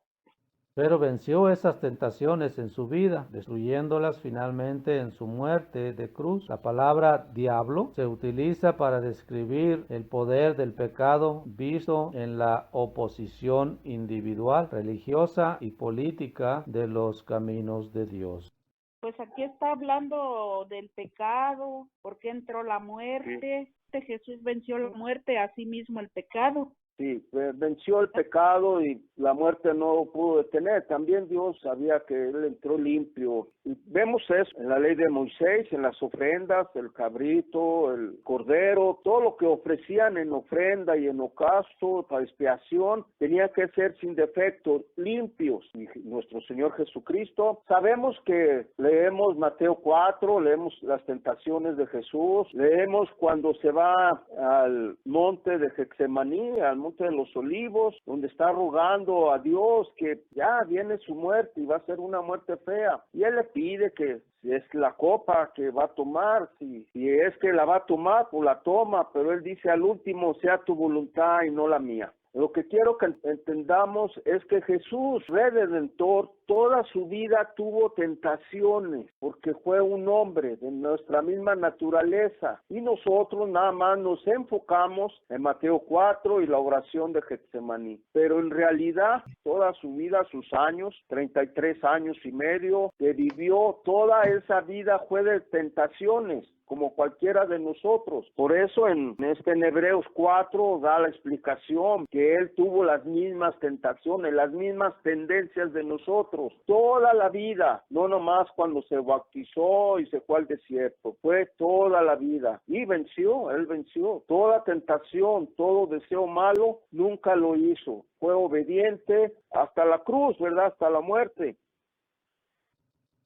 [SPEAKER 1] Pero venció esas tentaciones en su vida, destruyéndolas finalmente en su muerte de cruz. La palabra diablo se utiliza para describir el poder del pecado visto en la oposición individual, religiosa y política de los caminos de Dios.
[SPEAKER 3] Pues aquí está hablando del pecado, por qué entró la muerte. Jesús venció la muerte, así mismo el pecado.
[SPEAKER 2] Sí, venció el pecado y la muerte no lo pudo detener. También Dios sabía que Él entró limpio. Y vemos eso en la ley de Moisés, en las ofrendas, el cabrito, el cordero, todo lo que ofrecían en ofrenda y en holocausto para expiación, tenía que ser sin defecto, limpios. Y nuestro Señor Jesucristo, sabemos que leemos Mateo 4, leemos las tentaciones de Jesús, leemos cuando se va al monte de Getsemaní, al monte de los olivos, donde está rogando a Dios que ya viene su muerte y va a ser una muerte fea. Y Él le pide que si es la copa que va a tomar, si es que la va a tomar, pues la toma, pero Él dice al último, sea tu voluntad y no la mía. Lo que quiero que entendamos es que Jesús, Redentor, toda su vida tuvo tentaciones, porque fue un hombre de nuestra misma naturaleza. Y nosotros nada más nos enfocamos en Mateo 4 y la oración de Getsemaní. Pero en realidad, toda su vida, sus años, 33 años y medio, que vivió, toda esa vida fue de tentaciones, como cualquiera de nosotros. Por eso en Hebreos 4 da la explicación que Él tuvo las mismas tentaciones, las mismas tendencias de nosotros, toda la vida, no nomás cuando se bautizó y se fue al desierto, fue toda la vida. Y venció, Él venció. Toda tentación, todo deseo malo, nunca lo hizo. Fue obediente hasta la cruz, ¿verdad? Hasta la muerte.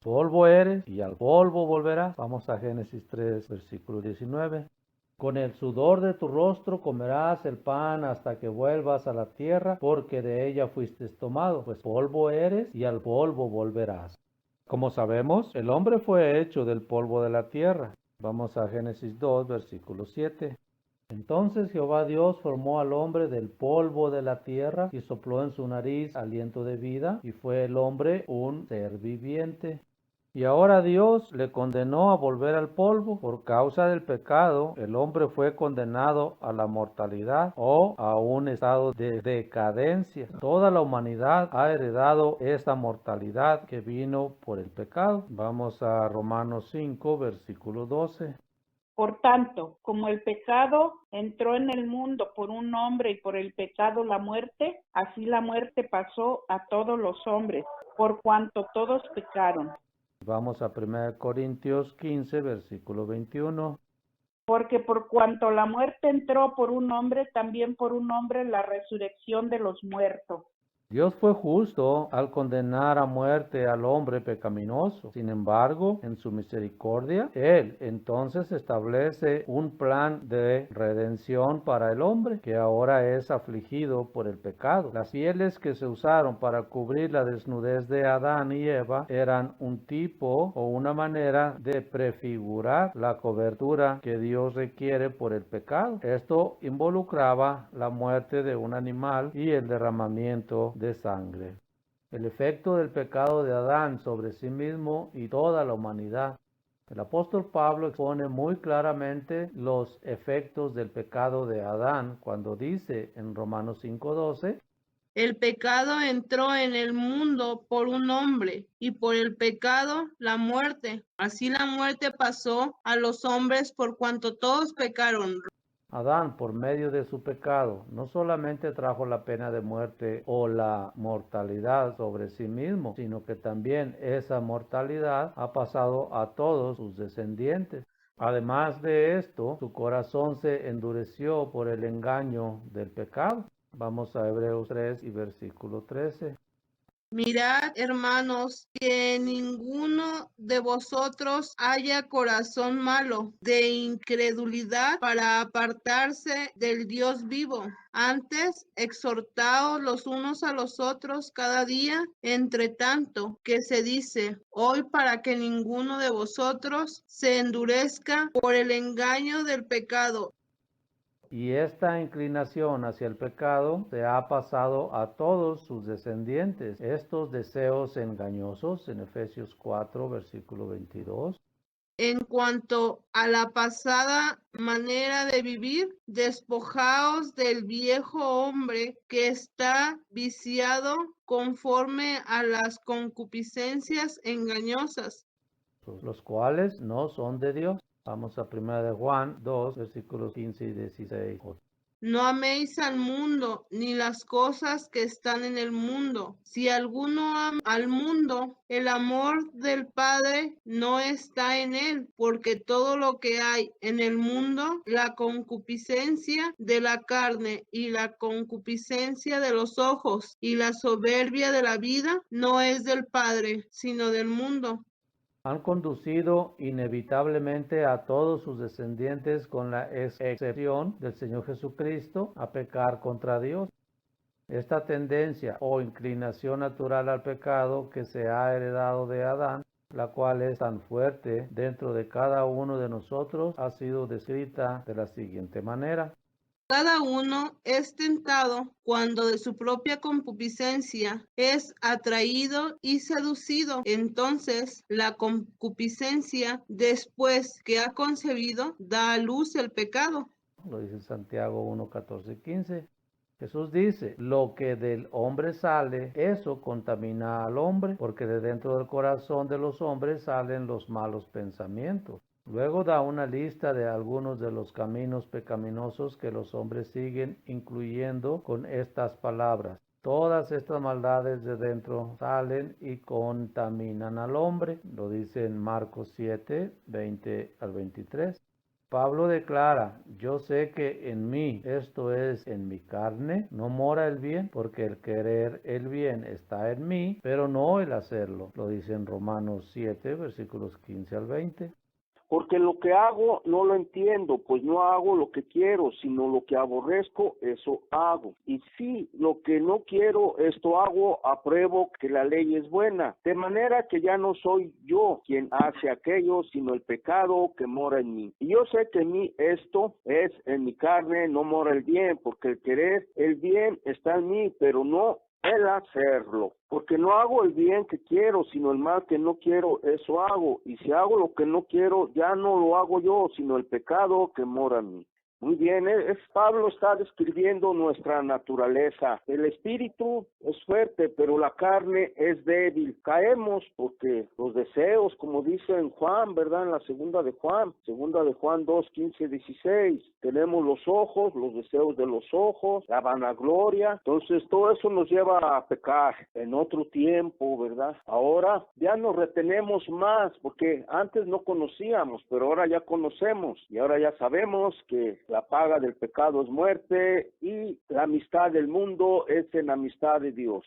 [SPEAKER 1] Polvo eres y al polvo volverás. Vamos a Génesis 3, versículo 19. Con el sudor de tu rostro comerás el pan hasta que vuelvas a la tierra, porque de ella fuiste tomado, pues polvo eres y al polvo volverás. Como sabemos, el hombre fue hecho del polvo de la tierra. Vamos a Génesis 2, versículo 7. Entonces Jehová Dios formó al hombre del polvo de la tierra y sopló en su nariz aliento de vida, y fue el hombre un ser viviente. Y ahora Dios le condenó a volver al polvo. Por causa del pecado, el hombre fue condenado a la mortalidad o a un estado de decadencia. Toda la humanidad ha heredado esta mortalidad que vino por el pecado. Vamos a Romanos 5, versículo 12.
[SPEAKER 3] Por tanto, como el pecado entró en el mundo por un hombre y por el pecado la muerte, así la muerte pasó a todos los hombres, por cuanto todos pecaron.
[SPEAKER 1] Vamos a 1 Corintios 15, versículo 21.
[SPEAKER 3] Porque por cuanto la muerte entró por un hombre, también por un hombre la resurrección de los muertos.
[SPEAKER 1] Dios fue justo al condenar a muerte al hombre pecaminoso. Sin embargo, en su misericordia, Él entonces establece un plan de redención para el hombre, que ahora es afligido por el pecado. Las pieles que se usaron para cubrir la desnudez de Adán y Eva eran un tipo o una manera de prefigurar la cobertura que Dios requiere por el pecado. Esto involucraba la muerte de un animal y el derramamiento de sangre. El efecto del pecado de Adán sobre sí mismo y toda la humanidad. El apóstol Pablo expone muy claramente los efectos del pecado de Adán cuando dice en Romanos 5:12:
[SPEAKER 4] El pecado entró en el mundo por un hombre, y por el pecado la muerte. Así la muerte pasó a los hombres por cuanto todos pecaron.
[SPEAKER 1] Adán, por medio de su pecado, no solamente trajo la pena de muerte o la mortalidad sobre sí mismo, sino que también esa mortalidad ha pasado a todos sus descendientes. Además de esto, su corazón se endureció por el engaño del pecado. Vamos a Hebreos 3 y versículo 13.
[SPEAKER 4] Mirad, hermanos, que ninguno de vosotros haya corazón malo de incredulidad para apartarse del Dios vivo. Antes, exhortaos los unos a los otros cada día, entre tanto que se dice, hoy, para que ninguno de vosotros se endurezca por el engaño del pecado.
[SPEAKER 1] Y esta inclinación hacia el pecado se ha pasado a todos sus descendientes. Estos deseos engañosos, en Efesios 4, versículo 22.
[SPEAKER 4] En cuanto a la pasada manera de vivir, despojaos del viejo hombre que está viciado conforme a las concupiscencias engañosas,
[SPEAKER 1] Los cuales no son de Dios. Vamos a 1 de Juan 2, versículos 15 y 16.
[SPEAKER 4] No améis al mundo, ni las cosas que están en el mundo. Si alguno ama al mundo, el amor del Padre no está en él, porque todo lo que hay en el mundo, la concupiscencia de la carne y la concupiscencia de los ojos y la soberbia de la vida, no es del Padre, sino del mundo.
[SPEAKER 1] Han conducido inevitablemente a todos sus descendientes, con la excepción del Señor Jesucristo, a pecar contra Dios. Esta tendencia o inclinación natural al pecado que se ha heredado de Adán, la cual es tan fuerte dentro de cada uno de nosotros, ha sido descrita de la siguiente manera.
[SPEAKER 4] Cada uno es tentado cuando de su propia concupiscencia es atraído y seducido. Entonces, la concupiscencia, después que ha concebido, da a luz el pecado.
[SPEAKER 1] Lo dice Santiago 1, 14 y 15. Jesús dice, lo que del hombre sale, eso contamina al hombre, porque de dentro del corazón de los hombres salen los malos pensamientos. Luego da una lista de algunos de los caminos pecaminosos que los hombres siguen, incluyendo con estas palabras. Todas estas maldades de dentro salen y contaminan al hombre. Lo dice en Marcos 7, 20 al 23. Pablo declara, yo sé que en mí, esto es, en mi carne, no mora el bien, porque el querer el bien está en mí, pero no el hacerlo. Lo dice en Romanos 7, versículos 15 al 20.
[SPEAKER 2] Porque lo que hago no lo entiendo, pues no hago lo que quiero, sino lo que aborrezco, eso hago. Y si lo que no quiero, esto hago, apruebo que la ley es buena. De manera que ya no soy yo quien hace aquello, sino el pecado que mora en mí. Y yo sé que en mí esto es, en mi carne no mora el bien, porque el querer el bien está en mí, pero no el hacerlo, porque no hago el bien que quiero, sino el mal que no quiero, eso hago, y si hago lo que no quiero, ya no lo hago yo, sino el pecado que mora en mí. Muy bien, Pablo está describiendo nuestra naturaleza. El espíritu es fuerte, pero la carne es débil. Caemos porque los deseos, como dice en Juan, ¿verdad? En la segunda de Juan 2, 15, 16. Tenemos los ojos, los deseos de los ojos, la vanagloria. Entonces todo eso nos lleva a pecar en otro tiempo, ¿verdad? Ahora ya nos retenemos más porque antes no conocíamos, pero ahora ya conocemos y ahora ya sabemos que la paga del pecado es muerte y la amistad del mundo es en amistad de Dios.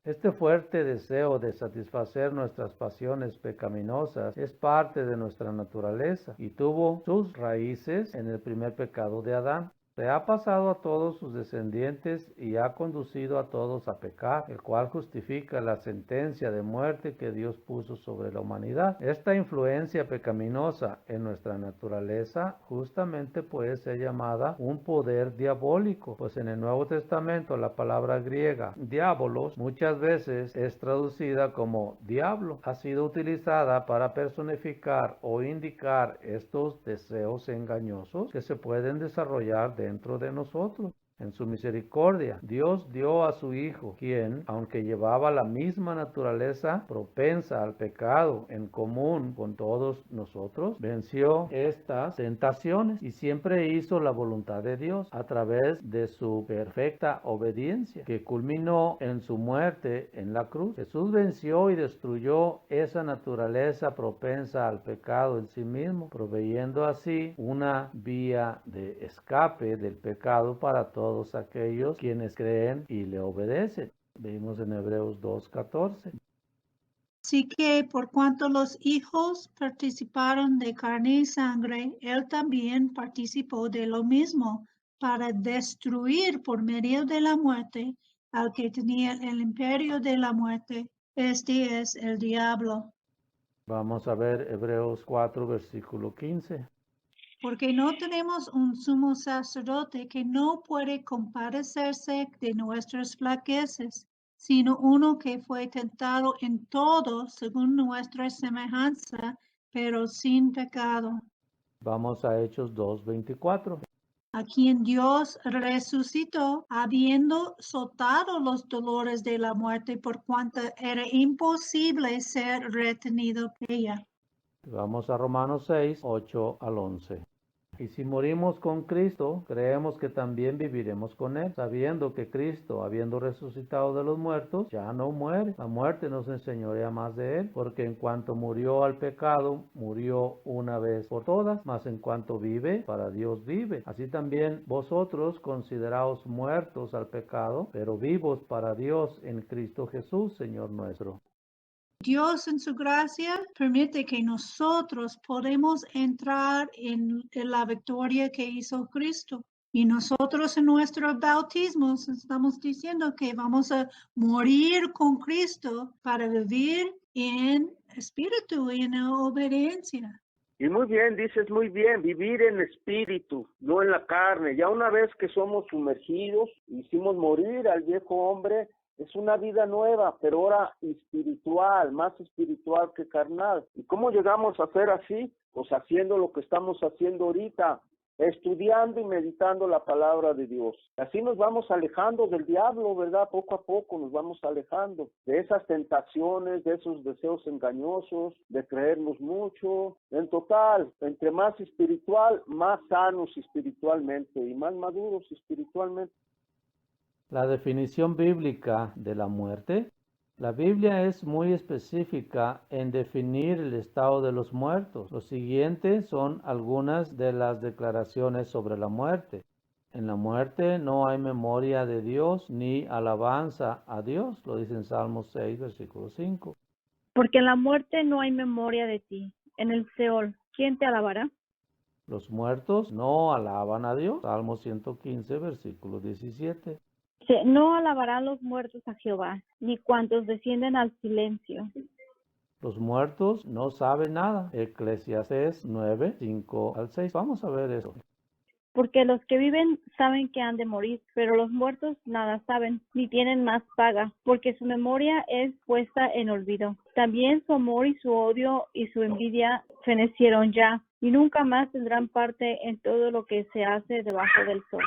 [SPEAKER 1] Este fuerte deseo de satisfacer nuestras pasiones pecaminosas es parte de nuestra naturaleza y tuvo sus raíces en el primer pecado de Adán. Se ha pasado a todos sus descendientes y ha conducido a todos a pecar, el cual justifica la sentencia de muerte que Dios puso sobre la humanidad. Esta influencia pecaminosa en nuestra naturaleza justamente puede ser llamada un poder diabólico, pues en el Nuevo Testamento la palabra griega diabolos muchas veces es traducida como diablo. Ha sido utilizada para personificar o indicar estos deseos engañosos que se pueden desarrollar dentro de nosotros. En su misericordia, Dios dio a su Hijo, quien, aunque llevaba la misma naturaleza propensa al pecado en común con todos nosotros, venció estas tentaciones y siempre hizo la voluntad de Dios a través de su perfecta obediencia, que culminó en su muerte en la cruz. Jesús venció y destruyó esa naturaleza propensa al pecado en sí mismo, proveyendo así una vía de escape del pecado para todos aquellos quienes creen y le obedecen. Vimos en Hebreos 2:14.
[SPEAKER 8] Así que por cuanto los hijos participaron de carne y sangre, él también participó de lo mismo para destruir por medio de la muerte al que tenía el imperio de la muerte. Este es el diablo.
[SPEAKER 1] Vamos a ver Hebreos 4, versículo 15.
[SPEAKER 8] Porque no tenemos un sumo sacerdote que no puede compadecerse de nuestras flaquezas, sino uno que fue tentado en todo según nuestra semejanza, pero sin pecado,
[SPEAKER 1] Vamos a Hechos 2:24.
[SPEAKER 8] a quien Dios resucitó, habiendo soltado los dolores de la muerte, por cuanto era imposible ser retenido por ella.
[SPEAKER 1] Vamos a Romanos 6:8-11. Y si morimos con Cristo, creemos que también viviremos con Él, sabiendo que Cristo, habiendo resucitado de los muertos, ya no muere. La muerte no se enseñorea más de Él, porque en cuanto murió al pecado, murió una vez por todas, mas en cuanto vive, para Dios vive. Así también vosotros consideraos muertos al pecado, pero vivos para Dios en Cristo Jesús, Señor nuestro.
[SPEAKER 8] Dios en su gracia permite que nosotros podemos entrar en la victoria que hizo Cristo. Y nosotros en nuestros bautismos estamos diciendo que vamos a morir con Cristo para vivir en espíritu y en obediencia.
[SPEAKER 2] Y muy bien, dices muy bien, vivir en espíritu, no en la carne. Ya una vez que somos sumergidos, hicimos morir al viejo hombre, es una vida nueva, pero ahora espiritual, más espiritual que carnal. ¿Y cómo llegamos a ser así? Pues haciendo lo que estamos haciendo ahorita, estudiando y meditando la palabra de Dios. Así nos vamos alejando del diablo, ¿verdad? Poco a poco nos vamos alejando de esas tentaciones, de esos deseos engañosos, de creernos mucho. En total, entre más espiritual, más sanos espiritualmente y más maduros espiritualmente.
[SPEAKER 1] La definición bíblica de la muerte. La Biblia es muy específica en definir el estado de los muertos. Los siguientes son algunas de las declaraciones sobre la muerte. En la muerte no hay memoria de Dios ni alabanza a Dios, lo dice en Salmos 6, versículo 5.
[SPEAKER 9] Porque en la muerte no hay memoria de ti. En el Seol, ¿quién te alabará?
[SPEAKER 1] Los muertos no alaban a Dios, Salmo 115, versículo 17.
[SPEAKER 9] No alabarán los muertos a Jehová, ni cuantos descienden al silencio.
[SPEAKER 1] Los muertos no saben nada, Eclesiastés 9, 5-6. Vamos a ver eso.
[SPEAKER 9] Porque los que viven saben que han de morir, pero los muertos nada saben, ni tienen más paga, porque su memoria es puesta en olvido. También su amor y su odio y su envidia fenecieron ya, y nunca más tendrán parte en todo lo que se hace debajo del sol.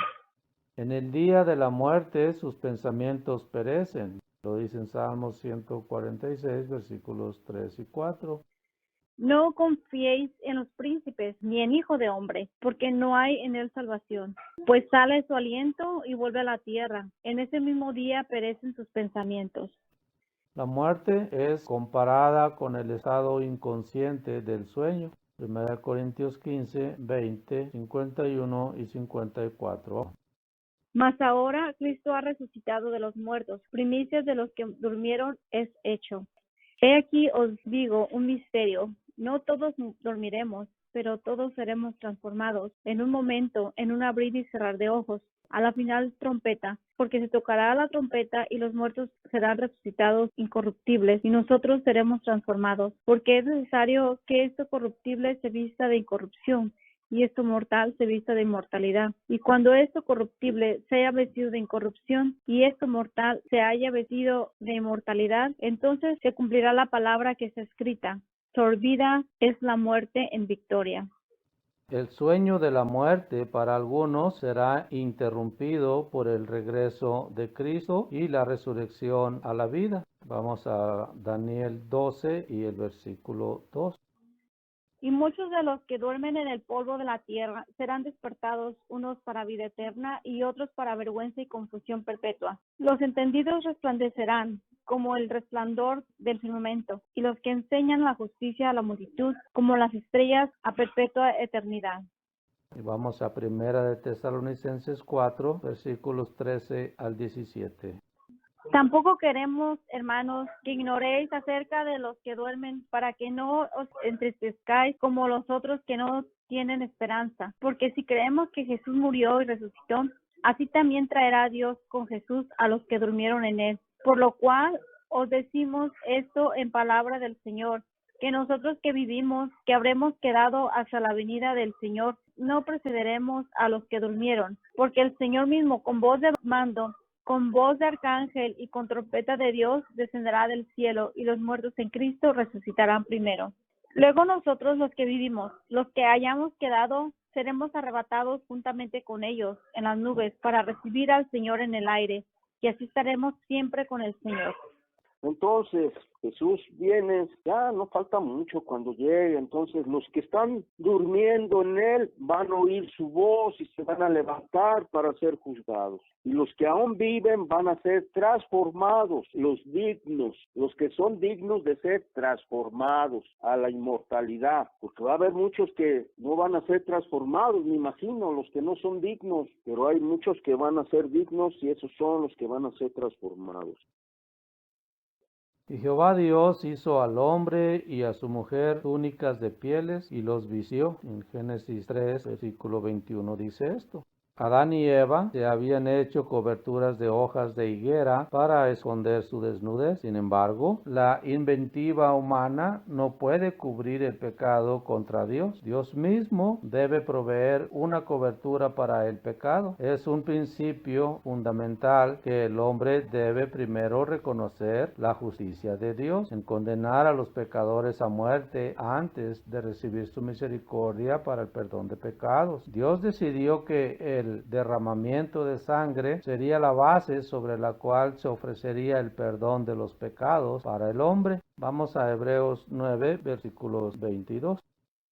[SPEAKER 1] En el día de la muerte sus pensamientos perecen, lo dice en Salmos 146, versículos 3 y 4.
[SPEAKER 9] No confiéis en los príncipes, ni en hijo de hombre, porque no hay en él salvación. Pues sale su aliento y vuelve a la tierra. En ese mismo día perecen sus pensamientos.
[SPEAKER 1] La muerte es comparada con el estado inconsciente del sueño. 1 Corintios 15, 20, 51 y 54.
[SPEAKER 9] Mas ahora Cristo ha resucitado de los muertos, primicias de los que durmieron es hecho. He aquí os digo un misterio, no todos dormiremos, pero todos seremos transformados en un momento, en un abrir y cerrar de ojos, a la final trompeta, porque se tocará la trompeta y los muertos serán resucitados incorruptibles y nosotros seremos transformados, porque es necesario que esto corruptible se vista de incorrupción y esto mortal se vista de inmortalidad. Y cuando esto corruptible se haya vestido de incorrupción y esto mortal se haya vestido de inmortalidad, entonces se cumplirá la palabra que está escrita: sorbida es la muerte en victoria.
[SPEAKER 1] El sueño de la muerte para algunos será interrumpido por el regreso de Cristo y la resurrección a la vida. Vamos a Daniel 12 y el versículo 2.
[SPEAKER 9] Y muchos de los que duermen en el polvo de la tierra serán despertados, unos para vida eterna y otros para vergüenza y confusión perpetua. Los entendidos resplandecerán como el resplandor del firmamento, y los que enseñan la justicia a la multitud como las estrellas a perpetua eternidad.
[SPEAKER 1] Y vamos a Primera de Tesalonicenses 4, versículos 13 al 17.
[SPEAKER 9] Tampoco queremos, hermanos, que ignoréis acerca de los que duermen, para que no os entristezcáis como los otros que no tienen esperanza. Porque si creemos que Jesús murió y resucitó, así también traerá Dios con Jesús a los que durmieron en él. Por lo cual os decimos esto en palabra del Señor, que nosotros que vivimos, que habremos quedado hasta la venida del Señor, no precederemos a los que durmieron, porque el Señor mismo, con voz de mando, con voz de arcángel y con trompeta de Dios, descenderá del cielo, y los muertos en Cristo resucitarán primero. Luego nosotros los que vivimos, los que hayamos quedado, seremos arrebatados juntamente con ellos en las nubes para recibir al Señor en el aire, y así estaremos siempre con el Señor.
[SPEAKER 2] Entonces, Jesús viene, ya no falta mucho cuando llegue. Entonces, los que están durmiendo en Él van a oír su voz y se van a levantar para ser juzgados. Y los que aún viven van a ser transformados, los dignos, los que son dignos de ser transformados a la inmortalidad. Porque va a haber muchos que no van a ser transformados, me imagino, los que no son dignos. Pero hay muchos que van a ser dignos y esos son los que van a ser transformados.
[SPEAKER 1] Y Jehová Dios hizo al hombre y a su mujer túnicas de pieles y los vistió. En Génesis 3, versículo 21 dice esto. Adán y Eva se habían hecho coberturas de hojas de higuera para esconder su desnudez. Sin embargo, la inventiva humana no puede cubrir el pecado contra Dios. Dios mismo debe proveer una cobertura para el pecado. Es un principio fundamental que el hombre debe primero reconocer la justicia de Dios en condenar a los pecadores a muerte antes de recibir su misericordia para el perdón de pecados. Dios decidió que el derramamiento de sangre sería la base sobre la cual se ofrecería el perdón de los pecados para el hombre. Vamos a Hebreos 9, versículos 22.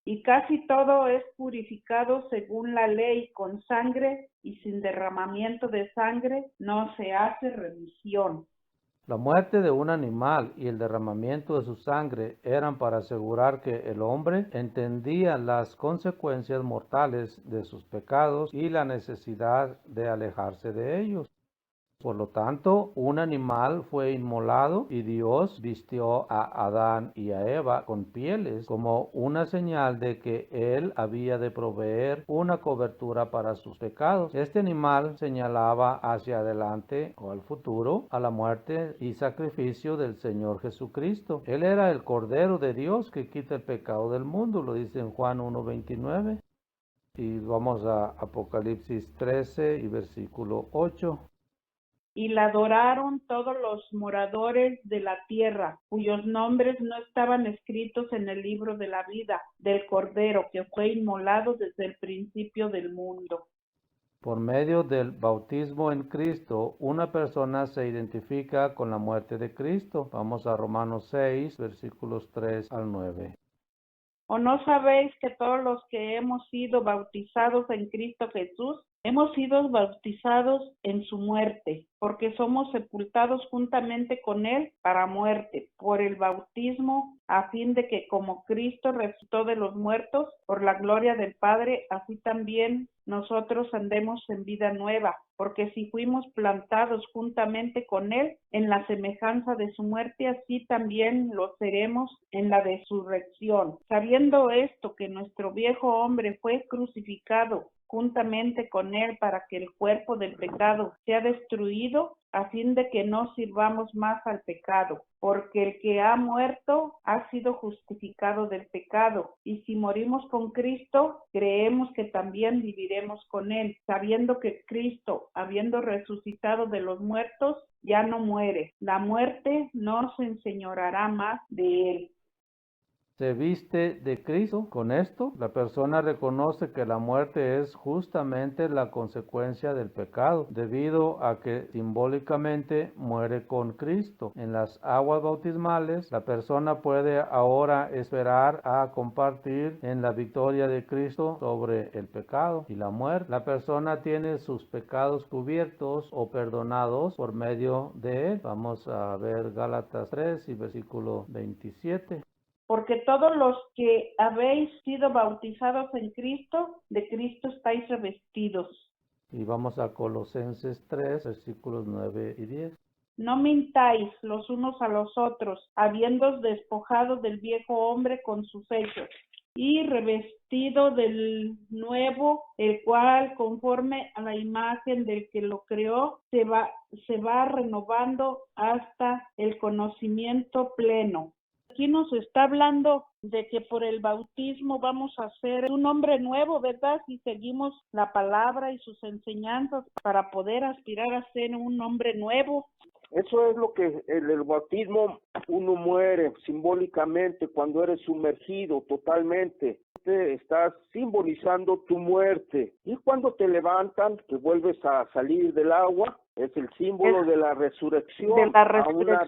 [SPEAKER 3] Y casi todo es purificado según la ley con sangre, y sin derramamiento de sangre no se hace remisión.
[SPEAKER 1] La muerte de un animal y el derramamiento de su sangre eran para asegurar que el hombre entendía las consecuencias mortales de sus pecados y la necesidad de alejarse de ellos. Por lo tanto, un animal fue inmolado y Dios vistió a Adán y a Eva con pieles como una señal de que Él había de proveer una cobertura para sus pecados. Este animal señalaba hacia adelante o al futuro a la muerte y sacrificio del Señor Jesucristo. Él era el Cordero de Dios que quita el pecado del mundo, lo dice en Juan 1:29. Y vamos a Apocalipsis 13 y versículo 8.
[SPEAKER 3] Y la adoraron todos los moradores de la tierra, cuyos nombres no estaban escritos en el libro de la vida del Cordero, que fue inmolado desde el principio del mundo.
[SPEAKER 1] Por medio del bautismo en Cristo, una persona se identifica con la muerte de Cristo. Vamos a Romanos 6, versículos 3 al 9.
[SPEAKER 3] ¿O no sabéis que todos los que hemos sido bautizados en Cristo Jesús, hemos sido bautizados en su muerte? Porque somos sepultados juntamente con Él para muerte, por el bautismo, a fin de que como Cristo resucitó de los muertos, por la gloria del Padre, así también nosotros andemos en vida nueva. Porque si fuimos plantados juntamente con Él en la semejanza de su muerte, así también lo seremos en la resurrección. Sabiendo esto, que nuestro viejo hombre fue crucificado juntamente con Él para que el cuerpo del pecado sea destruido, a fin de que no sirvamos más al pecado. Porque el que ha muerto ha sido justificado del pecado. Y si morimos con Cristo, creemos que también viviremos con Él, sabiendo que Cristo, habiendo resucitado de los muertos, ya no muere. La muerte no se enseñoreará más de Él.
[SPEAKER 1] se viste de Cristo. Con esto, la persona reconoce que la muerte es justamente la consecuencia del pecado, debido a que simbólicamente muere con Cristo. En las aguas bautismales, la persona puede ahora esperar a compartir en la victoria de Cristo sobre el pecado y la muerte. La persona tiene sus pecados cubiertos o perdonados por medio de él. Vamos a ver Gálatas 3 y versículo 27.
[SPEAKER 3] Porque todos los que habéis sido bautizados en Cristo, de Cristo estáis revestidos.
[SPEAKER 1] Y vamos a Colosenses 3, versículos 9 y 10.
[SPEAKER 3] No mintáis los unos a los otros, habiéndoos despojado del viejo hombre con sus hechos, y revestido del nuevo, el cual, conforme a la imagen del que lo creó, se va renovando hasta el conocimiento pleno. Aquí nos está hablando de que por el bautismo vamos a ser un hombre nuevo, ¿verdad? Si seguimos la palabra y sus enseñanzas para poder aspirar a ser un hombre nuevo.
[SPEAKER 2] Eso es lo que en el bautismo uno muere simbólicamente cuando eres sumergido totalmente. Te estás simbolizando tu muerte. Y cuando te levantan, que vuelves a salir del agua, es el símbolo de la resurrección, a una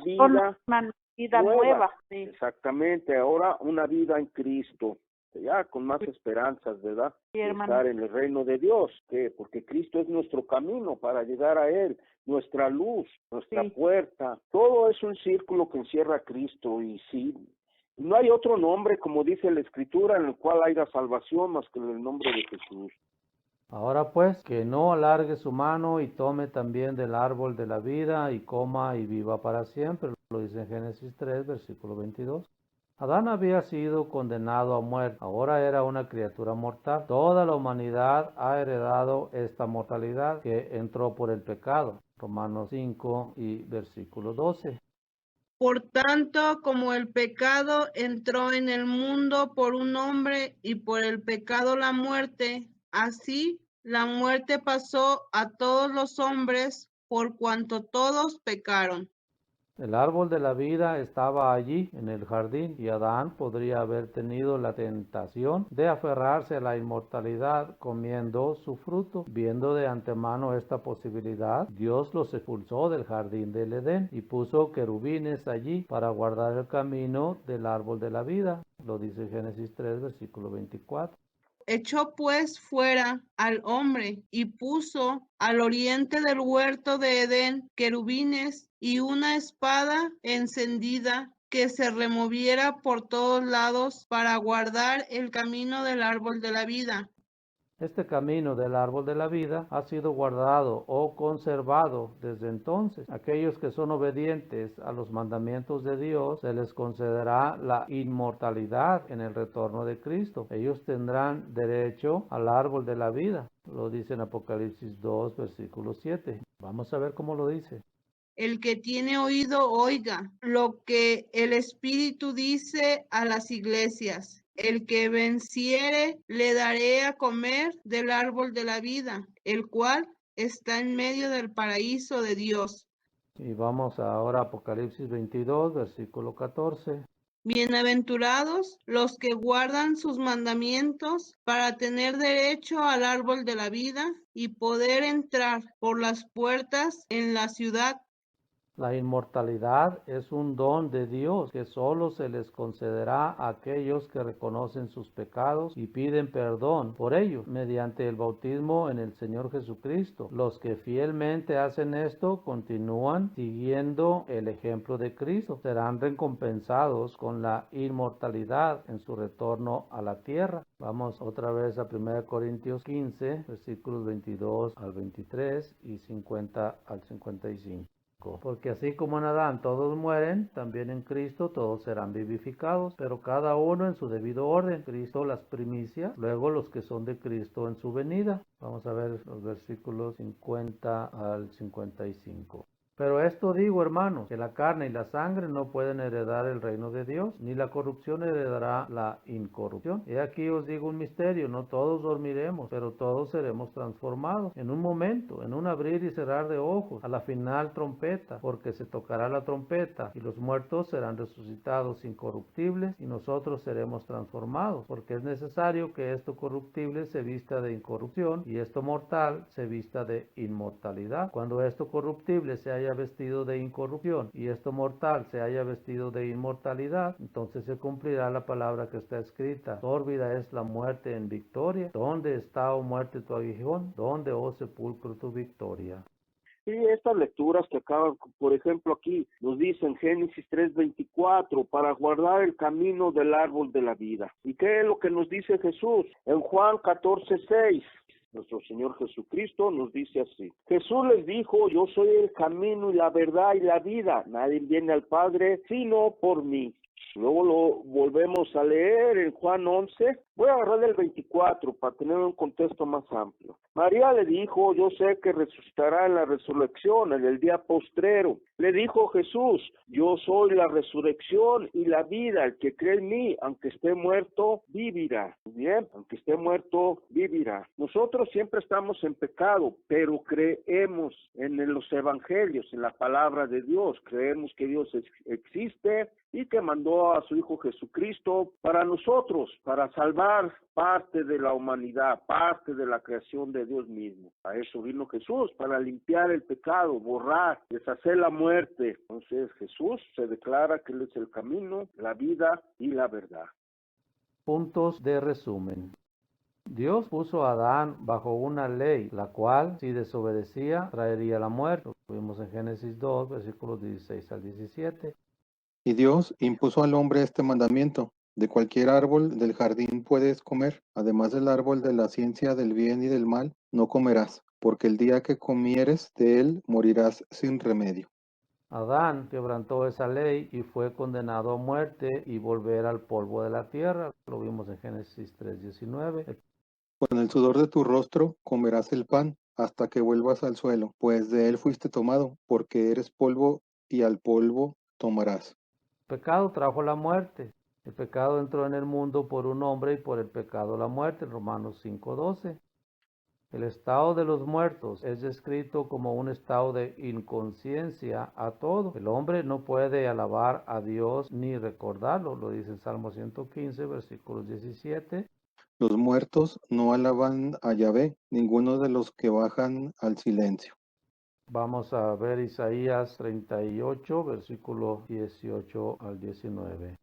[SPEAKER 2] vida nueva. Sí. Exactamente, ahora una vida en Cristo. Ya con más esperanzas, ¿verdad?
[SPEAKER 3] Sí,
[SPEAKER 2] de estar en el reino de Dios, porque Cristo es nuestro camino para llegar a Él, nuestra luz, nuestra puerta. Todo es un círculo que encierra a Cristo y sí, no hay otro nombre, como dice la Escritura, en el cual haya salvación más que en el nombre de Jesús.
[SPEAKER 1] Ahora pues, que no alargue su mano y tome también del árbol de la vida y coma y viva para siempre. Lo dice en Génesis 3, versículo 22. Adán había sido condenado a muerte, ahora era una criatura mortal. Toda la humanidad ha heredado esta mortalidad que entró por el pecado. Romanos 5 y versículo 12.
[SPEAKER 10] Por tanto, como el pecado entró en el mundo por un hombre y por el pecado la muerte, así la muerte pasó a todos los hombres por cuanto todos pecaron.
[SPEAKER 1] El árbol de la vida estaba allí en el jardín y Adán podría haber tenido la tentación de aferrarse a la inmortalidad comiendo su fruto. Viendo de antemano esta posibilidad, Dios los expulsó del jardín del Edén y puso querubines allí para guardar el camino del árbol de la vida. Lo dice Génesis 3, versículo 24.
[SPEAKER 10] Echó pues fuera al hombre y puso al oriente del huerto de Edén querubines y una espada encendida que se removiera por todos lados para guardar el camino del árbol de la vida.
[SPEAKER 1] Este camino del árbol de la vida ha sido guardado o conservado desde entonces. Aquellos que son obedientes a los mandamientos de Dios, se les concederá la inmortalidad en el retorno de Cristo. Ellos tendrán derecho al árbol de la vida. Lo dice en Apocalipsis 2, versículo 7. Vamos a ver cómo lo dice.
[SPEAKER 10] El que tiene oído, oiga lo que el Espíritu dice a las iglesias. El que venciere, le daré a comer del árbol de la vida, el cual está en medio del paraíso de Dios.
[SPEAKER 1] Y vamos ahora a Apocalipsis 22, versículo 14.
[SPEAKER 10] Bienaventurados los que guardan sus mandamientos para tener derecho al árbol de la vida y poder entrar por las puertas en la ciudad.
[SPEAKER 1] La inmortalidad es un don de Dios que solo se les concederá a aquellos que reconocen sus pecados y piden perdón por ellos mediante el bautismo en el Señor Jesucristo. Los que fielmente hacen esto continúan siguiendo el ejemplo de Cristo. Serán recompensados con la inmortalidad en su retorno a la tierra. Vamos otra vez a 1 Corintios 15, versículos 22 al 23 y 50 al 55. Porque así como en Adán todos mueren, también en Cristo todos serán vivificados, pero cada uno en su debido orden. Cristo las primicias, luego los que son de Cristo en su venida. Vamos a ver los versículos 50 al 55. Pero esto digo, hermanos, que la carne y la sangre no pueden heredar el reino de Dios, ni la corrupción heredará la incorrupción. He aquí os digo un misterio, no todos dormiremos, pero todos seremos transformados en un momento, en un abrir y cerrar de ojos, a la final trompeta, porque se tocará la trompeta, y los muertos serán resucitados incorruptibles, y nosotros seremos transformados, porque es necesario que esto corruptible se vista de incorrupción, y esto mortal se vista de inmortalidad. Cuando esto corruptible se haya vestido de incorrupción y esto mortal se haya vestido de inmortalidad, entonces se cumplirá la palabra que está escrita: sórbida es la muerte en victoria. ¿Dónde está, oh muerte, tu aguijón? ¿Dónde, oh sepulcro, tu victoria?
[SPEAKER 2] Y estas lecturas que acaban, por ejemplo, aquí nos dicen Génesis 3:24, para guardar el camino del árbol de la vida. ¿Y qué es lo que nos dice Jesús? En Juan 14:6. Nuestro Señor Jesucristo nos dice así: Jesús les dijo, yo soy el camino y la verdad y la vida, nadie viene al Padre sino por mí. Luego lo volvemos a leer en Juan 11. Voy a agarrar el 24 para tener un contexto más amplio. María le dijo, yo sé que resucitará en la resurrección, en el día postrero. Le dijo Jesús, yo soy la resurrección y la vida. El que cree en mí, aunque esté muerto, vivirá. Bien, aunque esté muerto, vivirá. Nosotros siempre estamos en pecado, pero creemos en los evangelios, en la palabra de Dios. Creemos que Dios existe y que mandó a su Hijo Jesucristo para nosotros, para salvar parte de la humanidad, parte de la creación de Dios mismo. A eso vino Jesús, para limpiar el pecado, borrar, deshacer la muerte. Entonces Jesús se declara que Él es el camino, la vida y la verdad.
[SPEAKER 1] Puntos de resumen. Dios puso a Adán bajo una ley, la cual, si desobedecía, traería la muerte. Lo vimos en Génesis 2, versículos 16 al 17.
[SPEAKER 7] Y Dios impuso al hombre este mandamiento: de cualquier árbol del jardín puedes comer, además del árbol de la ciencia del bien y del mal, no comerás, porque el día que comieres de él morirás sin remedio.
[SPEAKER 1] Adán quebrantó esa ley y fue condenado a muerte y volver al polvo de la tierra. Lo vimos en Génesis 3:19.
[SPEAKER 7] Con el sudor de tu rostro comerás el pan, hasta que vuelvas al suelo, pues de él fuiste tomado, porque eres polvo, y al polvo tomarás.
[SPEAKER 1] El pecado trajo la muerte. El pecado entró en el mundo por un hombre y por el pecado la muerte. Romanos 5:12. El estado de los muertos es descrito como un estado de inconsciencia a todo. El hombre no puede alabar a Dios ni recordarlo. Lo dice el Salmo 115, versículos 17.
[SPEAKER 7] Los muertos no alaban a Yahvé, ninguno de los que bajan al silencio.
[SPEAKER 1] Vamos a ver Isaías 38, versículos 18 al 19.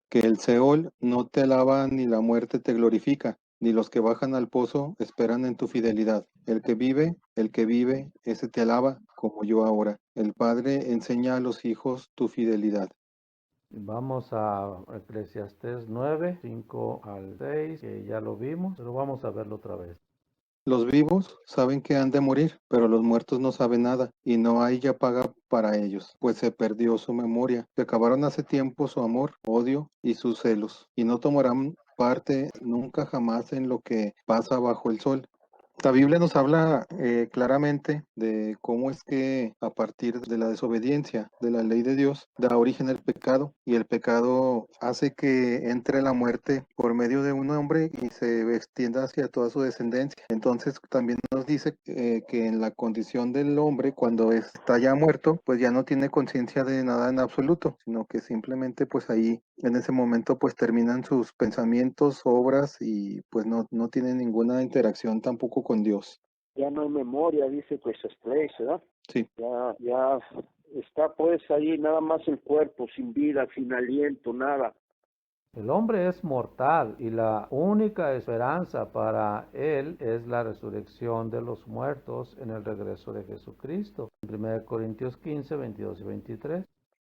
[SPEAKER 7] Que el Seol no te alaba ni la muerte te glorifica, ni los que bajan al pozo esperan en tu fidelidad. El que vive, ese te alaba, como yo ahora. El Padre enseña a los hijos tu fidelidad.
[SPEAKER 1] Vamos a Eclesiastés 9, 5 al 6, que ya lo vimos, pero vamos a verlo otra vez.
[SPEAKER 7] Los vivos saben que han de morir, pero los muertos no saben nada, y no hay ya paga para ellos, pues se perdió su memoria. Se acabaron hace tiempo su amor, odio y sus celos, y no tomarán parte nunca jamás en lo que pasa bajo el sol. La Biblia nos habla claramente de cómo es que a partir de la desobediencia de la ley de Dios da origen el pecado, y el pecado hace que entre la muerte por medio de un hombre y se extienda hacia toda su descendencia. Entonces también nos dice que en la condición del hombre, cuando está ya muerto, pues ya no tiene conciencia de nada en absoluto, sino que simplemente pues ahí en ese momento pues terminan sus pensamientos, obras, y pues no tiene ninguna interacción tampoco con Dios.
[SPEAKER 2] Ya no hay memoria, dice pues Place, ¿verdad?
[SPEAKER 7] Sí.
[SPEAKER 2] Ya está pues ahí nada más el cuerpo, sin vida, sin aliento, nada.
[SPEAKER 1] El hombre es mortal y la única esperanza para él es la resurrección de los muertos en el regreso de Jesucristo. En 1 Corintios 15, 22 y 23.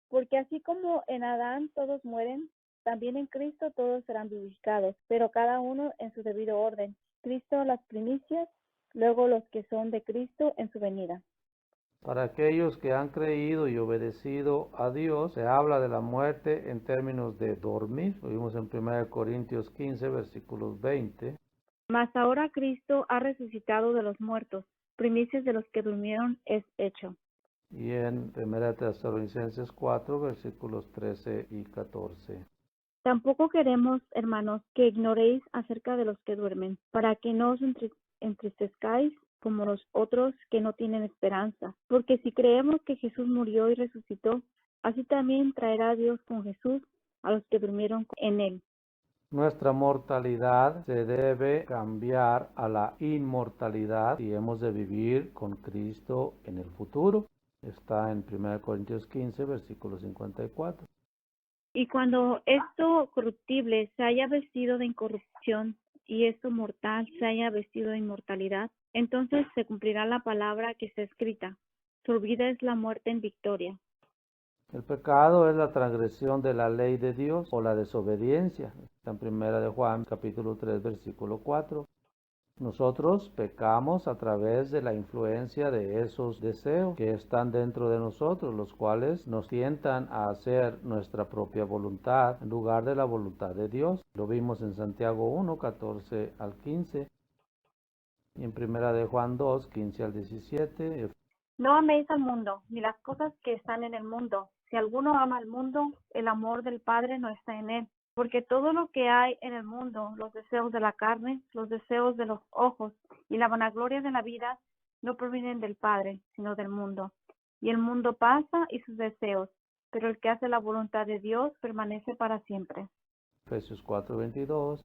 [SPEAKER 9] Porque así como en Adán todos mueren, también en Cristo todos serán vivificados, pero cada uno en su debido orden. Cristo las primicias, luego los que son de Cristo en su venida.
[SPEAKER 1] Para aquellos que han creído y obedecido a Dios, se habla de la muerte en términos de dormir. Lo vimos en 1 Corintios 15, versículos 20.
[SPEAKER 9] Mas ahora Cristo ha resucitado de los muertos, primicias de los que durmieron es hecho.
[SPEAKER 1] y en 1 Tesalonicenses 4, versículos 13 y 14.
[SPEAKER 9] Tampoco queremos, hermanos, que ignoréis acerca de los que duermen, para que no os entristezcáis como los otros que no tienen esperanza. Porque si creemos que Jesús murió y resucitó, así también traerá Dios con Jesús a los que durmieron en él.
[SPEAKER 1] Nuestra mortalidad se debe cambiar a la inmortalidad y hemos de vivir con Cristo en el futuro. Está en 1 Corintios 15, versículo 54.
[SPEAKER 9] Y cuando esto corruptible se haya vestido de incorrupción y esto mortal se haya vestido de inmortalidad, entonces se cumplirá la palabra que está escrita: su vida es la muerte en victoria.
[SPEAKER 1] El pecado es la transgresión de la ley de Dios o la desobediencia. Está en 1 de Juan, capítulo 3, versículo 4. Nosotros pecamos a través de la influencia de esos deseos que están dentro de nosotros, los cuales nos tientan a hacer nuestra propia voluntad en lugar de la voluntad de Dios. Lo vimos en Santiago 1, 14 al 15 y en 1 de Juan 2, 15 al 17.
[SPEAKER 9] No améis al mundo, ni las cosas que están en el mundo. Si alguno ama al mundo, el amor del Padre no está en él. Porque todo lo que hay en el mundo, los deseos de la carne, los deseos de los ojos y la vanagloria de la vida, no provienen del Padre, sino del mundo. Y el mundo pasa y sus deseos, pero el que hace la voluntad de Dios permanece para siempre.
[SPEAKER 1] Efesios 4:22.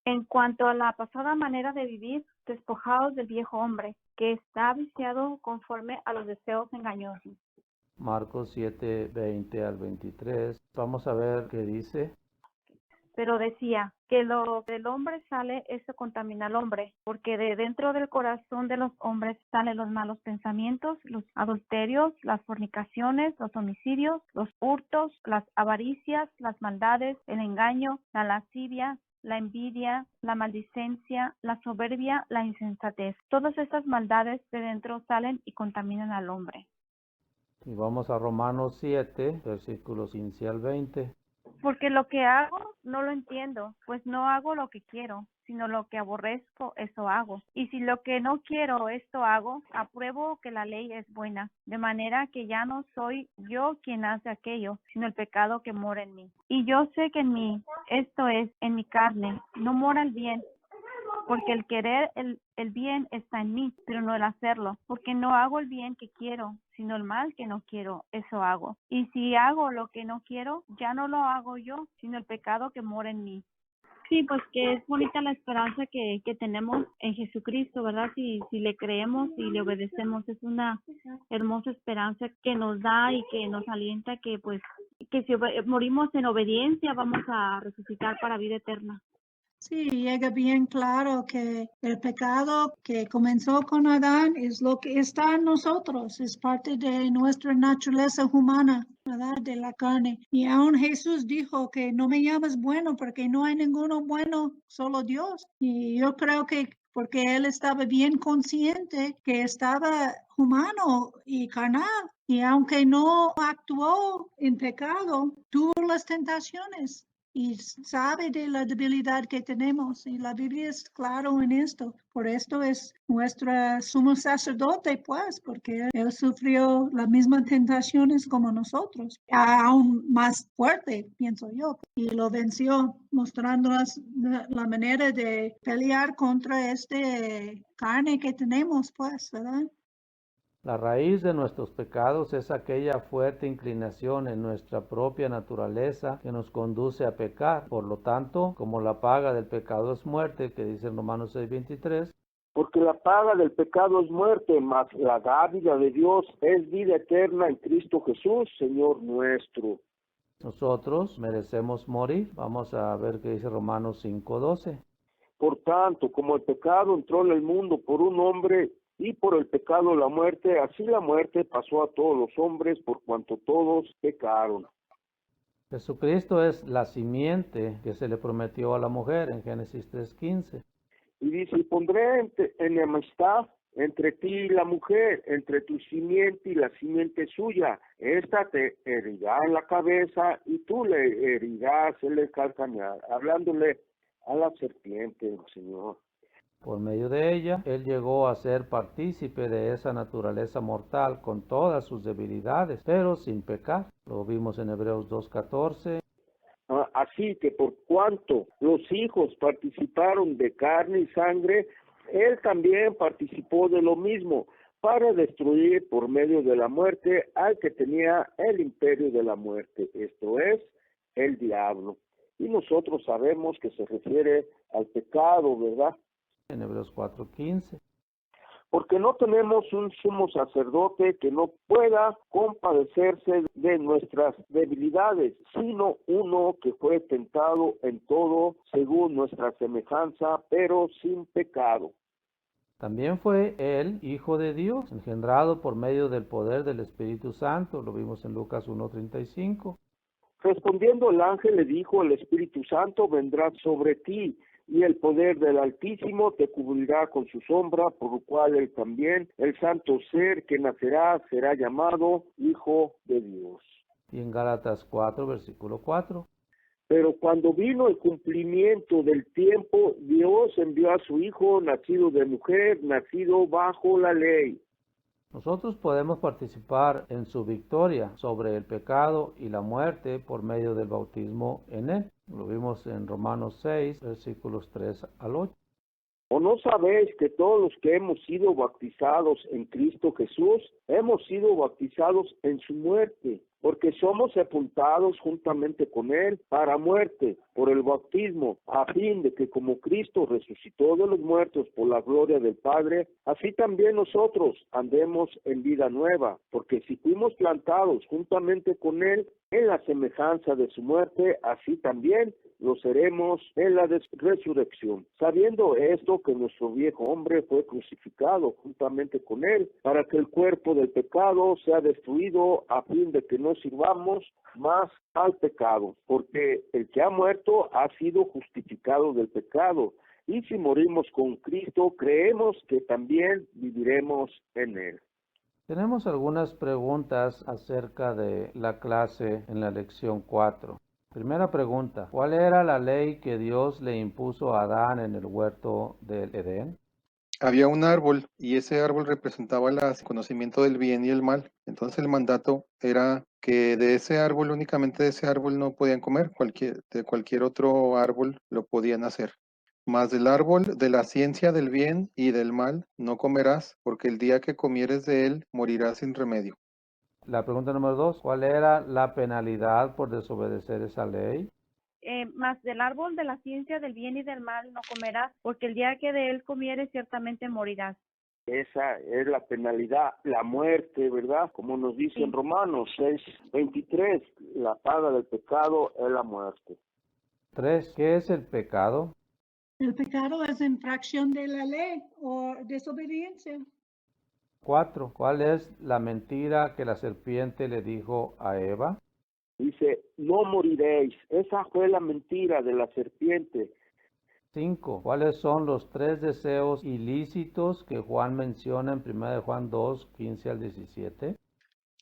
[SPEAKER 9] En cuanto a la pasada manera de vivir, despojados del viejo hombre, que está viciado conforme a los deseos engañosos.
[SPEAKER 1] Marcos 7:20 al 23. Vamos a ver qué dice.
[SPEAKER 9] Pero decía que lo del hombre sale, eso contamina al hombre, porque de dentro del corazón de los hombres salen los malos pensamientos, los adulterios, las fornicaciones, los homicidios, los hurtos, las avaricias, las maldades, el engaño, la lascivia, la envidia, la maldicencia, la soberbia, la insensatez. Todas estas maldades de dentro salen y contaminan al hombre.
[SPEAKER 1] Y vamos a Romanos 7, versículos 15 al 20.
[SPEAKER 9] Porque lo que hago no lo entiendo, pues no hago lo que quiero, sino lo que aborrezco, eso hago. Y si lo que no quiero, esto hago, apruebo que la ley es buena, de manera que ya no soy yo quien hace aquello, sino el pecado que mora en mí. Y yo sé que en mí, esto es, en mi carne, no mora el bien, porque el querer el bien está en mí, pero no el hacerlo, porque no hago el bien que quiero, sino el mal que no quiero, eso hago. Y si hago lo que no quiero, ya no lo hago yo, sino el pecado que mora en mí. Sí, pues que es bonita la esperanza que tenemos en Jesucristo, ¿verdad? Si le creemos y le obedecemos, es una hermosa esperanza que nos da y que nos alienta que pues que si morimos en obediencia vamos a resucitar para vida eterna.
[SPEAKER 8] Sí, llega bien claro que el pecado que comenzó con Adán es lo que está en nosotros, es parte de nuestra naturaleza humana, ¿verdad? De la carne. Y aún Jesús dijo que no me llames bueno porque no hay ninguno bueno, solo Dios. Y yo creo que porque él estaba bien consciente que estaba humano y carnal. Y aunque no actuó en pecado, tuvo las tentaciones. Y sabe de la debilidad que tenemos y la Biblia es claro en esto. Por esto es nuestro sumo sacerdote, pues, porque él sufrió las mismas tentaciones como nosotros, aún más fuerte, pienso yo, y lo venció, mostrándonos la manera de pelear contra este carne que tenemos, pues, ¿verdad?
[SPEAKER 1] La raíz de nuestros pecados es aquella fuerte inclinación en nuestra propia naturaleza que nos conduce a pecar. Por lo tanto, como la paga del pecado es muerte, que dice en Romanos 6:23,
[SPEAKER 2] porque la paga del pecado es muerte, mas la dádiva de Dios es vida eterna en Cristo Jesús, Señor nuestro.
[SPEAKER 1] nosotros merecemos morir. Vamos a ver qué dice Romanos 5:12.
[SPEAKER 2] Por tanto, como el pecado entró en el mundo por un hombre, y por el pecado la muerte, así la muerte pasó a todos los hombres por cuanto todos pecaron.
[SPEAKER 1] Jesucristo es la simiente que se le prometió a la mujer en Génesis 3:15.
[SPEAKER 2] Y dice, y pondré enemistad entre ti y la mujer, entre tu simiente y la simiente suya. Esta te herirá en la cabeza y tú le herirás en el calcañar, hablándole a la serpiente, Señor.
[SPEAKER 1] Por medio de ella, él llegó a ser partícipe de esa naturaleza mortal con todas sus debilidades, pero sin pecar. Lo vimos en Hebreos 2:14.
[SPEAKER 2] Así que por cuanto los hijos participaron de carne y sangre, él también participó de lo mismo, para destruir por medio de la muerte al que tenía el imperio de la muerte, esto es, el diablo. Y nosotros sabemos que se refiere al pecado, ¿verdad?
[SPEAKER 1] En Hebreos 4:15.
[SPEAKER 2] Porque no tenemos un sumo sacerdote que no pueda compadecerse de nuestras debilidades, sino uno que fue tentado en todo según nuestra semejanza, pero sin pecado.
[SPEAKER 1] También fue él hijo de Dios, engendrado por medio del poder del Espíritu Santo. Lo vimos en Lucas 1:35.
[SPEAKER 2] Respondiendo el ángel le dijo, el Espíritu Santo vendrá sobre ti, y el poder del Altísimo te cubrirá con su sombra, por lo cual él también, el santo ser que nacerá, será llamado Hijo de Dios.
[SPEAKER 1] Y en Gálatas 4:4.
[SPEAKER 2] Pero cuando vino el cumplimiento del tiempo, Dios envió a su Hijo, nacido de mujer, nacido bajo la ley.
[SPEAKER 1] Nosotros podemos participar en su victoria sobre el pecado y la muerte por medio del bautismo en él. Lo vimos en Romanos 6, versículos 3 al 8.
[SPEAKER 2] ¿O no sabéis que todos los que hemos sido bautizados en Cristo Jesús, hemos sido bautizados en su muerte? Porque somos sepultados juntamente con Él para muerte por el bautismo, a fin de que como Cristo resucitó de los muertos por la gloria del Padre, así también nosotros andemos en vida nueva. Porque si fuimos plantados juntamente con Él en la semejanza de su muerte, así también lo seremos en la resurrección, sabiendo esto que nuestro viejo hombre fue crucificado juntamente con él, para que el cuerpo del pecado sea destruido, a fin de que no sirvamos más al pecado, porque el que ha muerto ha sido justificado del pecado, y si morimos con Cristo, creemos que también viviremos en él.
[SPEAKER 1] Tenemos algunas preguntas acerca de la clase en la lección 4. Primera pregunta, ¿cuál era la ley que Dios le impuso a Adán en el huerto del Edén?
[SPEAKER 7] Había un árbol y ese árbol representaba el conocimiento del bien y el mal. Entonces el mandato era que de ese árbol, únicamente de ese árbol no podían comer, de cualquier otro árbol lo podían hacer. Mas del árbol de la ciencia del bien y del mal no comerás, porque el día que comieres de él morirás sin remedio.
[SPEAKER 1] La pregunta número 2, ¿cuál era la penalidad por desobedecer esa ley?
[SPEAKER 9] Mas del árbol de la ciencia del bien y del mal no comerás, porque el día que de él comieres ciertamente morirás.
[SPEAKER 2] Esa es la penalidad, la muerte, ¿verdad? Como nos dice en Romanos 6:23, la paga del pecado es la muerte.
[SPEAKER 1] 3, ¿qué es el pecado?
[SPEAKER 8] El pecado es infracción de la ley o desobediencia.
[SPEAKER 1] 4, ¿cuál es la mentira que la serpiente le dijo a Eva?
[SPEAKER 2] Dice, no moriréis. Esa fue la mentira de la serpiente.
[SPEAKER 1] 5, ¿cuáles son los 3 deseos ilícitos que Juan menciona en 1 de Juan 2, 15 al 17?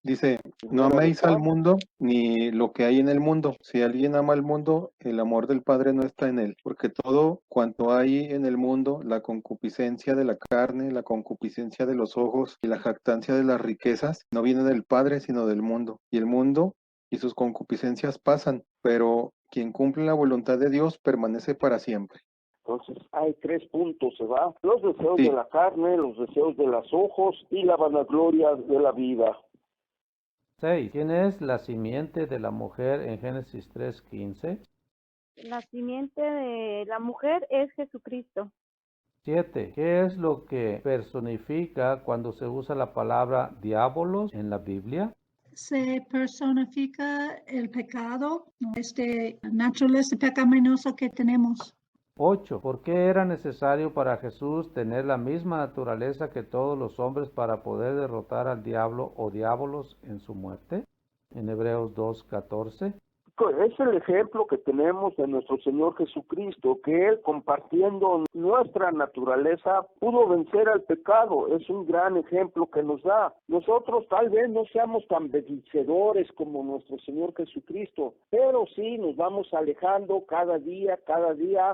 [SPEAKER 7] Dice, no améis al mundo ni lo que hay en el mundo. Si alguien ama al mundo, el amor del Padre no está en él. Porque todo cuanto hay en el mundo, la concupiscencia de la carne, la concupiscencia de los ojos y la jactancia de las riquezas, no viene del Padre, sino del mundo. Y el mundo y sus concupiscencias pasan, pero quien cumple la voluntad de Dios permanece para siempre.
[SPEAKER 2] Entonces hay 3 puntos, ¿se va? Los deseos
[SPEAKER 7] Sí.
[SPEAKER 2] de la carne, los deseos de los ojos y la vanagloria de la vida.
[SPEAKER 1] 6, ¿quién es la simiente de la mujer en Génesis 3:15?
[SPEAKER 9] La simiente de la mujer es Jesucristo.
[SPEAKER 1] 7, ¿qué es lo que personifica cuando se usa la palabra diabolos en la Biblia?
[SPEAKER 8] Se personifica el pecado, naturaleza pecaminosa que tenemos.
[SPEAKER 1] 8, ¿por qué era necesario para Jesús tener la misma naturaleza que todos los hombres para poder derrotar al diablo o diabolos en su muerte? En Hebreos 2:14.
[SPEAKER 2] Es el ejemplo que tenemos de nuestro Señor Jesucristo, que Él, compartiendo nuestra naturaleza, pudo vencer al pecado. Es un gran ejemplo que nos da. Nosotros tal vez no seamos tan vencedores como nuestro Señor Jesucristo, pero sí nos vamos alejando cada día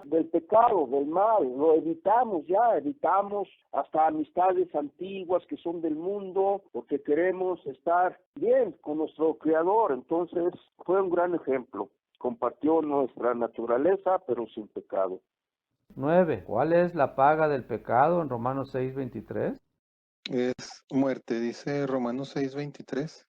[SPEAKER 2] del pecado, del mal. Lo evitamos hasta amistades antiguas que son del mundo, porque queremos estar bien con nuestro Creador. Entonces fue un gran ejemplo. Compartió nuestra naturaleza, pero sin pecado.
[SPEAKER 1] 9. ¿Cuál es la paga del pecado en Romanos 6:23?
[SPEAKER 7] Es muerte, dice Romanos 6:23.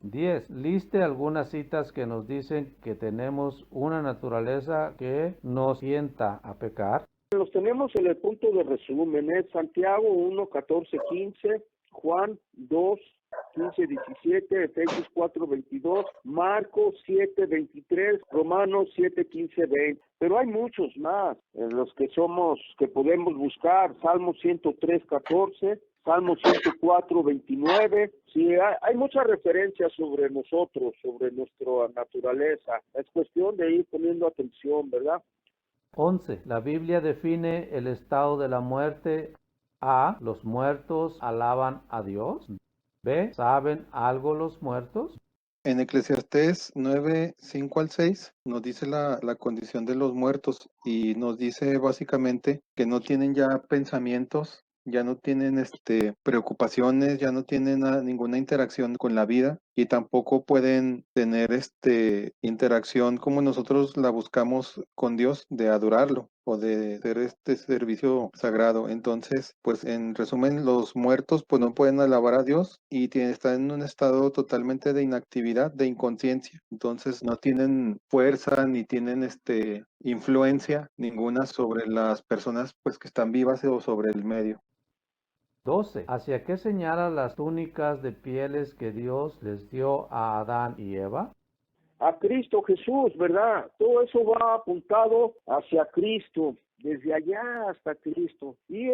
[SPEAKER 1] 10. Liste algunas citas que nos dicen que tenemos una naturaleza que nos sienta a pecar.
[SPEAKER 2] Los tenemos en el punto de resumen, es Santiago 1, 14, 15, Juan 2, 15, 17, Efesios 4, 22, Marcos 7, 23, Romanos 7, 15, 20. Pero hay muchos más en los que podemos buscar. Salmo 103, 14, Salmo 104, 29. Sí, hay muchas referencias sobre nosotros, sobre nuestra naturaleza. Es cuestión de ir poniendo atención, ¿verdad?
[SPEAKER 1] 11. La Biblia define el estado de la muerte. A. Los muertos alaban a Dios. B. ¿Saben algo los muertos?
[SPEAKER 7] En Eclesiastés 9, 5 al 6 nos dice la condición de los muertos y nos dice básicamente que no tienen ya pensamientos, ya no tienen preocupaciones, ya no tienen ninguna interacción con la vida y tampoco pueden tener interacción como nosotros la buscamos con Dios, de adorarlo o de hacer este servicio sagrado. Entonces, pues en resumen, los muertos pues no pueden alabar a Dios y están en un estado totalmente de inactividad, de inconsciencia. Entonces no tienen fuerza ni tienen influencia ninguna sobre las personas pues que están vivas o sobre el medio.
[SPEAKER 1] 12. ¿Hacia qué señalan las túnicas de pieles que Dios les dio a Adán y Eva?
[SPEAKER 2] A Cristo Jesús, ¿verdad? Todo eso va apuntado hacia Cristo, desde allá hasta Cristo. Y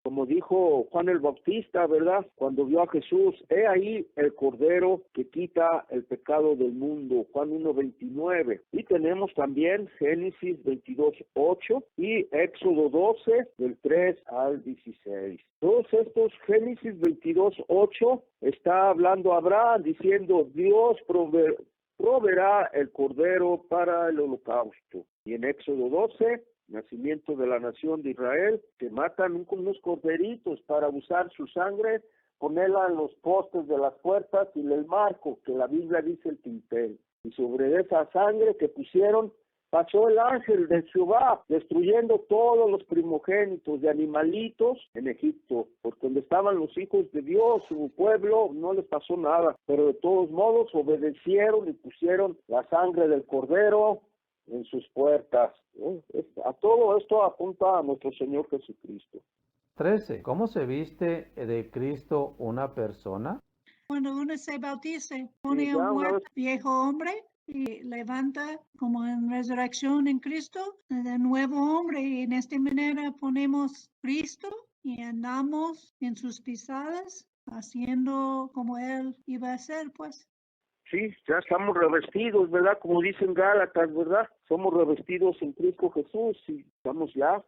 [SPEAKER 2] como dijo Juan el Bautista, ¿verdad? Cuando vio a Jesús, he ahí el Cordero que quita el pecado del mundo, Juan 1:29. Y tenemos también Génesis 22:8 y Éxodo 12, del 3 al 16. Todos estos, Génesis 22:8, está hablando Abraham diciendo, Dios proveerá el Cordero para el holocausto. Y en Éxodo 12, nacimiento de la nación de Israel, que matan unos corderitos para usar su sangre, ponerla en los postes de las puertas y el marco, que la Biblia dice el tintel. Y sobre esa sangre que pusieron, pasó el ángel de Jehová, destruyendo todos los primogénitos de animalitos en Egipto, porque donde estaban los hijos de Dios, su pueblo, no les pasó nada, pero de todos modos obedecieron y pusieron la sangre del Cordero en sus puertas. A todo esto apunta a nuestro Señor Jesucristo.
[SPEAKER 1] 13. ¿Cómo se viste de Cristo una persona?
[SPEAKER 8] Cuando uno se bautiza, pone un muerto, viejo hombre, y levanta como en resurrección en Cristo, de nuevo hombre, y en esta manera ponemos Cristo y andamos en sus pisadas, haciendo como Él iba a hacer, pues.
[SPEAKER 2] Sí, ya estamos revestidos, ¿verdad? Como dicen Gálatas, ¿verdad? Somos revestidos en Cristo Jesús y estamos ya,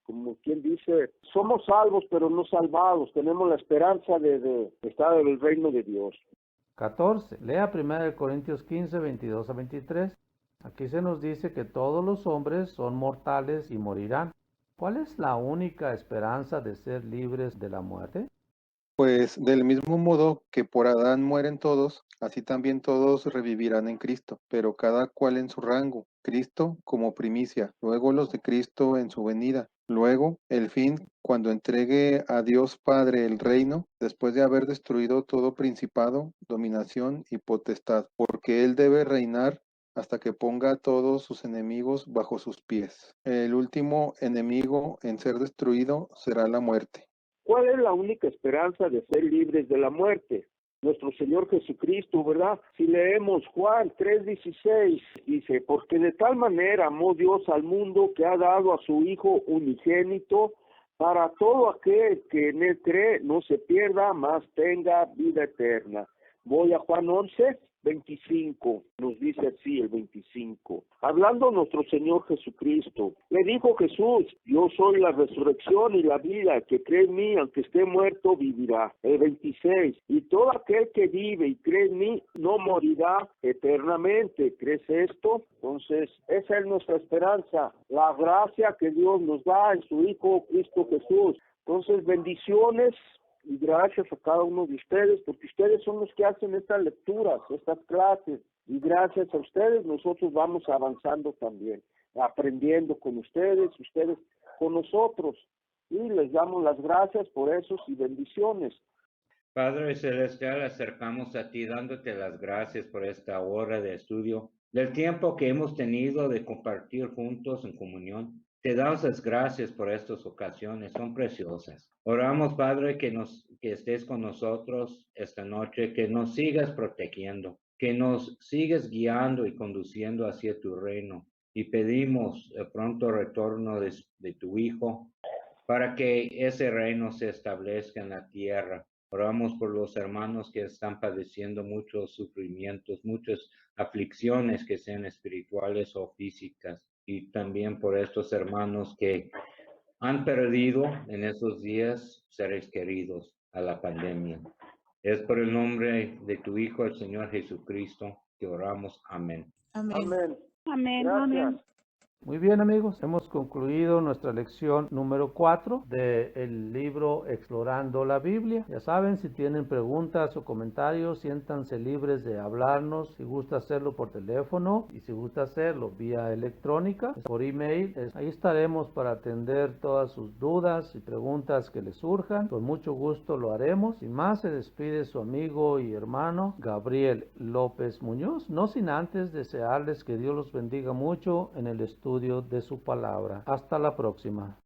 [SPEAKER 2] como quien dice, somos salvos pero no salvados. Tenemos la esperanza de estar en el reino de Dios.
[SPEAKER 1] 14. Lea 1 Corintios 15, 22 a 23. Aquí se nos dice que todos los hombres son mortales y morirán. ¿Cuál es la única esperanza de ser libres de la muerte?
[SPEAKER 7] Pues del mismo modo que por Adán mueren todos, así también todos revivirán en Cristo, pero cada cual en su rango. Cristo como primicia, luego los de Cristo en su venida, luego el fin cuando entregue a Dios Padre el reino, después de haber destruido todo principado, dominación y potestad, porque Él debe reinar hasta que ponga a todos sus enemigos bajo sus pies. El último enemigo en ser destruido será la muerte.
[SPEAKER 2] ¿Cuál es la única esperanza de ser libres de la muerte? Nuestro Señor Jesucristo, ¿verdad? Si leemos Juan 3:16, dice, porque de tal manera amó Dios al mundo que ha dado a su Hijo unigénito, para todo aquel que en Él cree no se pierda, mas tenga vida eterna. Voy a Juan 11, 25, nos dice así el 25. Hablando nuestro Señor Jesucristo, le dijo Jesús: yo soy la resurrección y la vida, el que cree en mí, aunque esté muerto, vivirá. El 26, y todo aquel que vive y cree en mí, no morirá eternamente. ¿Crees esto? Entonces, esa es nuestra esperanza, la gracia que Dios nos da en su Hijo Cristo Jesús. Entonces, bendiciones y gracias a cada uno de ustedes, porque ustedes son los que hacen estas lecturas, estas clases, y gracias a ustedes nosotros vamos avanzando también, aprendiendo con ustedes con nosotros, y les damos las gracias por eso y bendiciones.
[SPEAKER 5] Padre Celestial, acercamos a ti dándote las gracias por esta hora de estudio, del tiempo que hemos tenido de compartir juntos en comunión. Te damos las gracias por estas ocasiones, son preciosas. Oramos, Padre, que estés con nosotros esta noche, que nos sigas protegiendo, que nos sigas guiando y conduciendo hacia tu reino. Y pedimos el pronto retorno de tu Hijo para que ese reino se establezca en la tierra. Oramos por los hermanos que están padeciendo muchos sufrimientos, muchas aflicciones, que sean espirituales o físicas. Y también por estos hermanos que han perdido en esos días seres queridos a la pandemia. Es por el nombre de tu Hijo, el Señor Jesucristo, que oramos. Amén.
[SPEAKER 2] Amén.
[SPEAKER 3] Amén,
[SPEAKER 2] Gracias.
[SPEAKER 3] amén.
[SPEAKER 1] Muy bien, amigos, hemos concluido nuestra lección número 4 del libro Explorando la Biblia. Ya saben, si tienen preguntas o comentarios, siéntanse libres de hablarnos. Si gusta hacerlo por teléfono y si gusta hacerlo vía electrónica, por email, ahí estaremos para atender todas sus dudas y preguntas que les surjan. Con mucho gusto lo haremos. Sin más, se despide su amigo y hermano Gabriel López Muñoz, no sin antes desearles que Dios los bendiga mucho en el estudio de su palabra. Hasta la próxima.